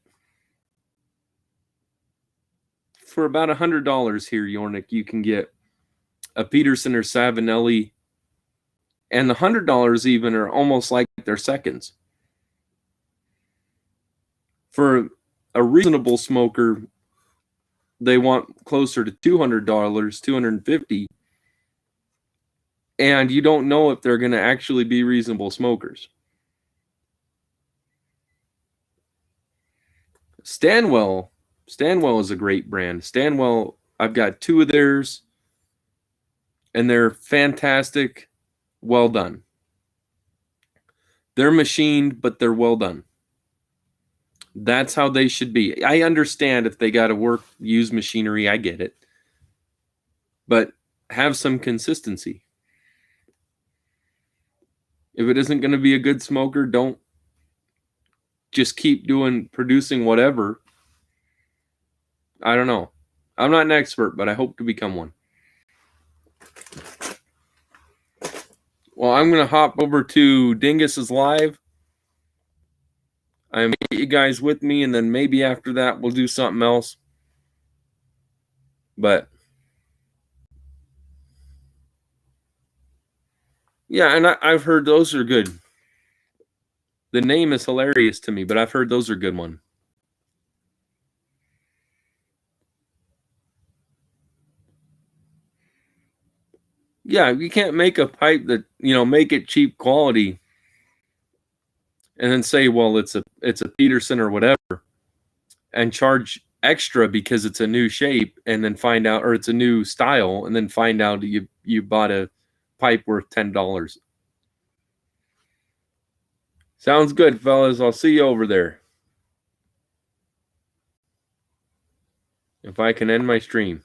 for about $100 here, Yornik, you can get a Peterson or Savinelli, and the $100 even are almost like they're seconds. For a reasonable smoker, they want closer to $200, $250, and you don't know if they're going to actually be reasonable smokers. Stanwell is a great brand. Stanwell, I've got two of theirs, and they're fantastic, well done. They're machined, but they're well done. That's how they should be. I understand if they got to use machinery, I get it. But have some consistency. If it isn't going to be a good smoker, don't just keep producing whatever. I don't know. I'm not an expert, but I hope to become one. Well, I'm going to hop over to Dingus's live. I'm going to get you guys with me, and then maybe after that we'll do something else. But yeah, and I've heard those are good. The name is hilarious to me, but I've heard those are good ones. Yeah, you can't make a pipe that, make it cheap quality and then say, well, it's a Peterson or whatever, and charge extra because it's a new shape, and then find out, or it's a new style, and then find out you bought a pipe worth $10. Sounds good, fellas. I'll see you over there. If I can end my stream.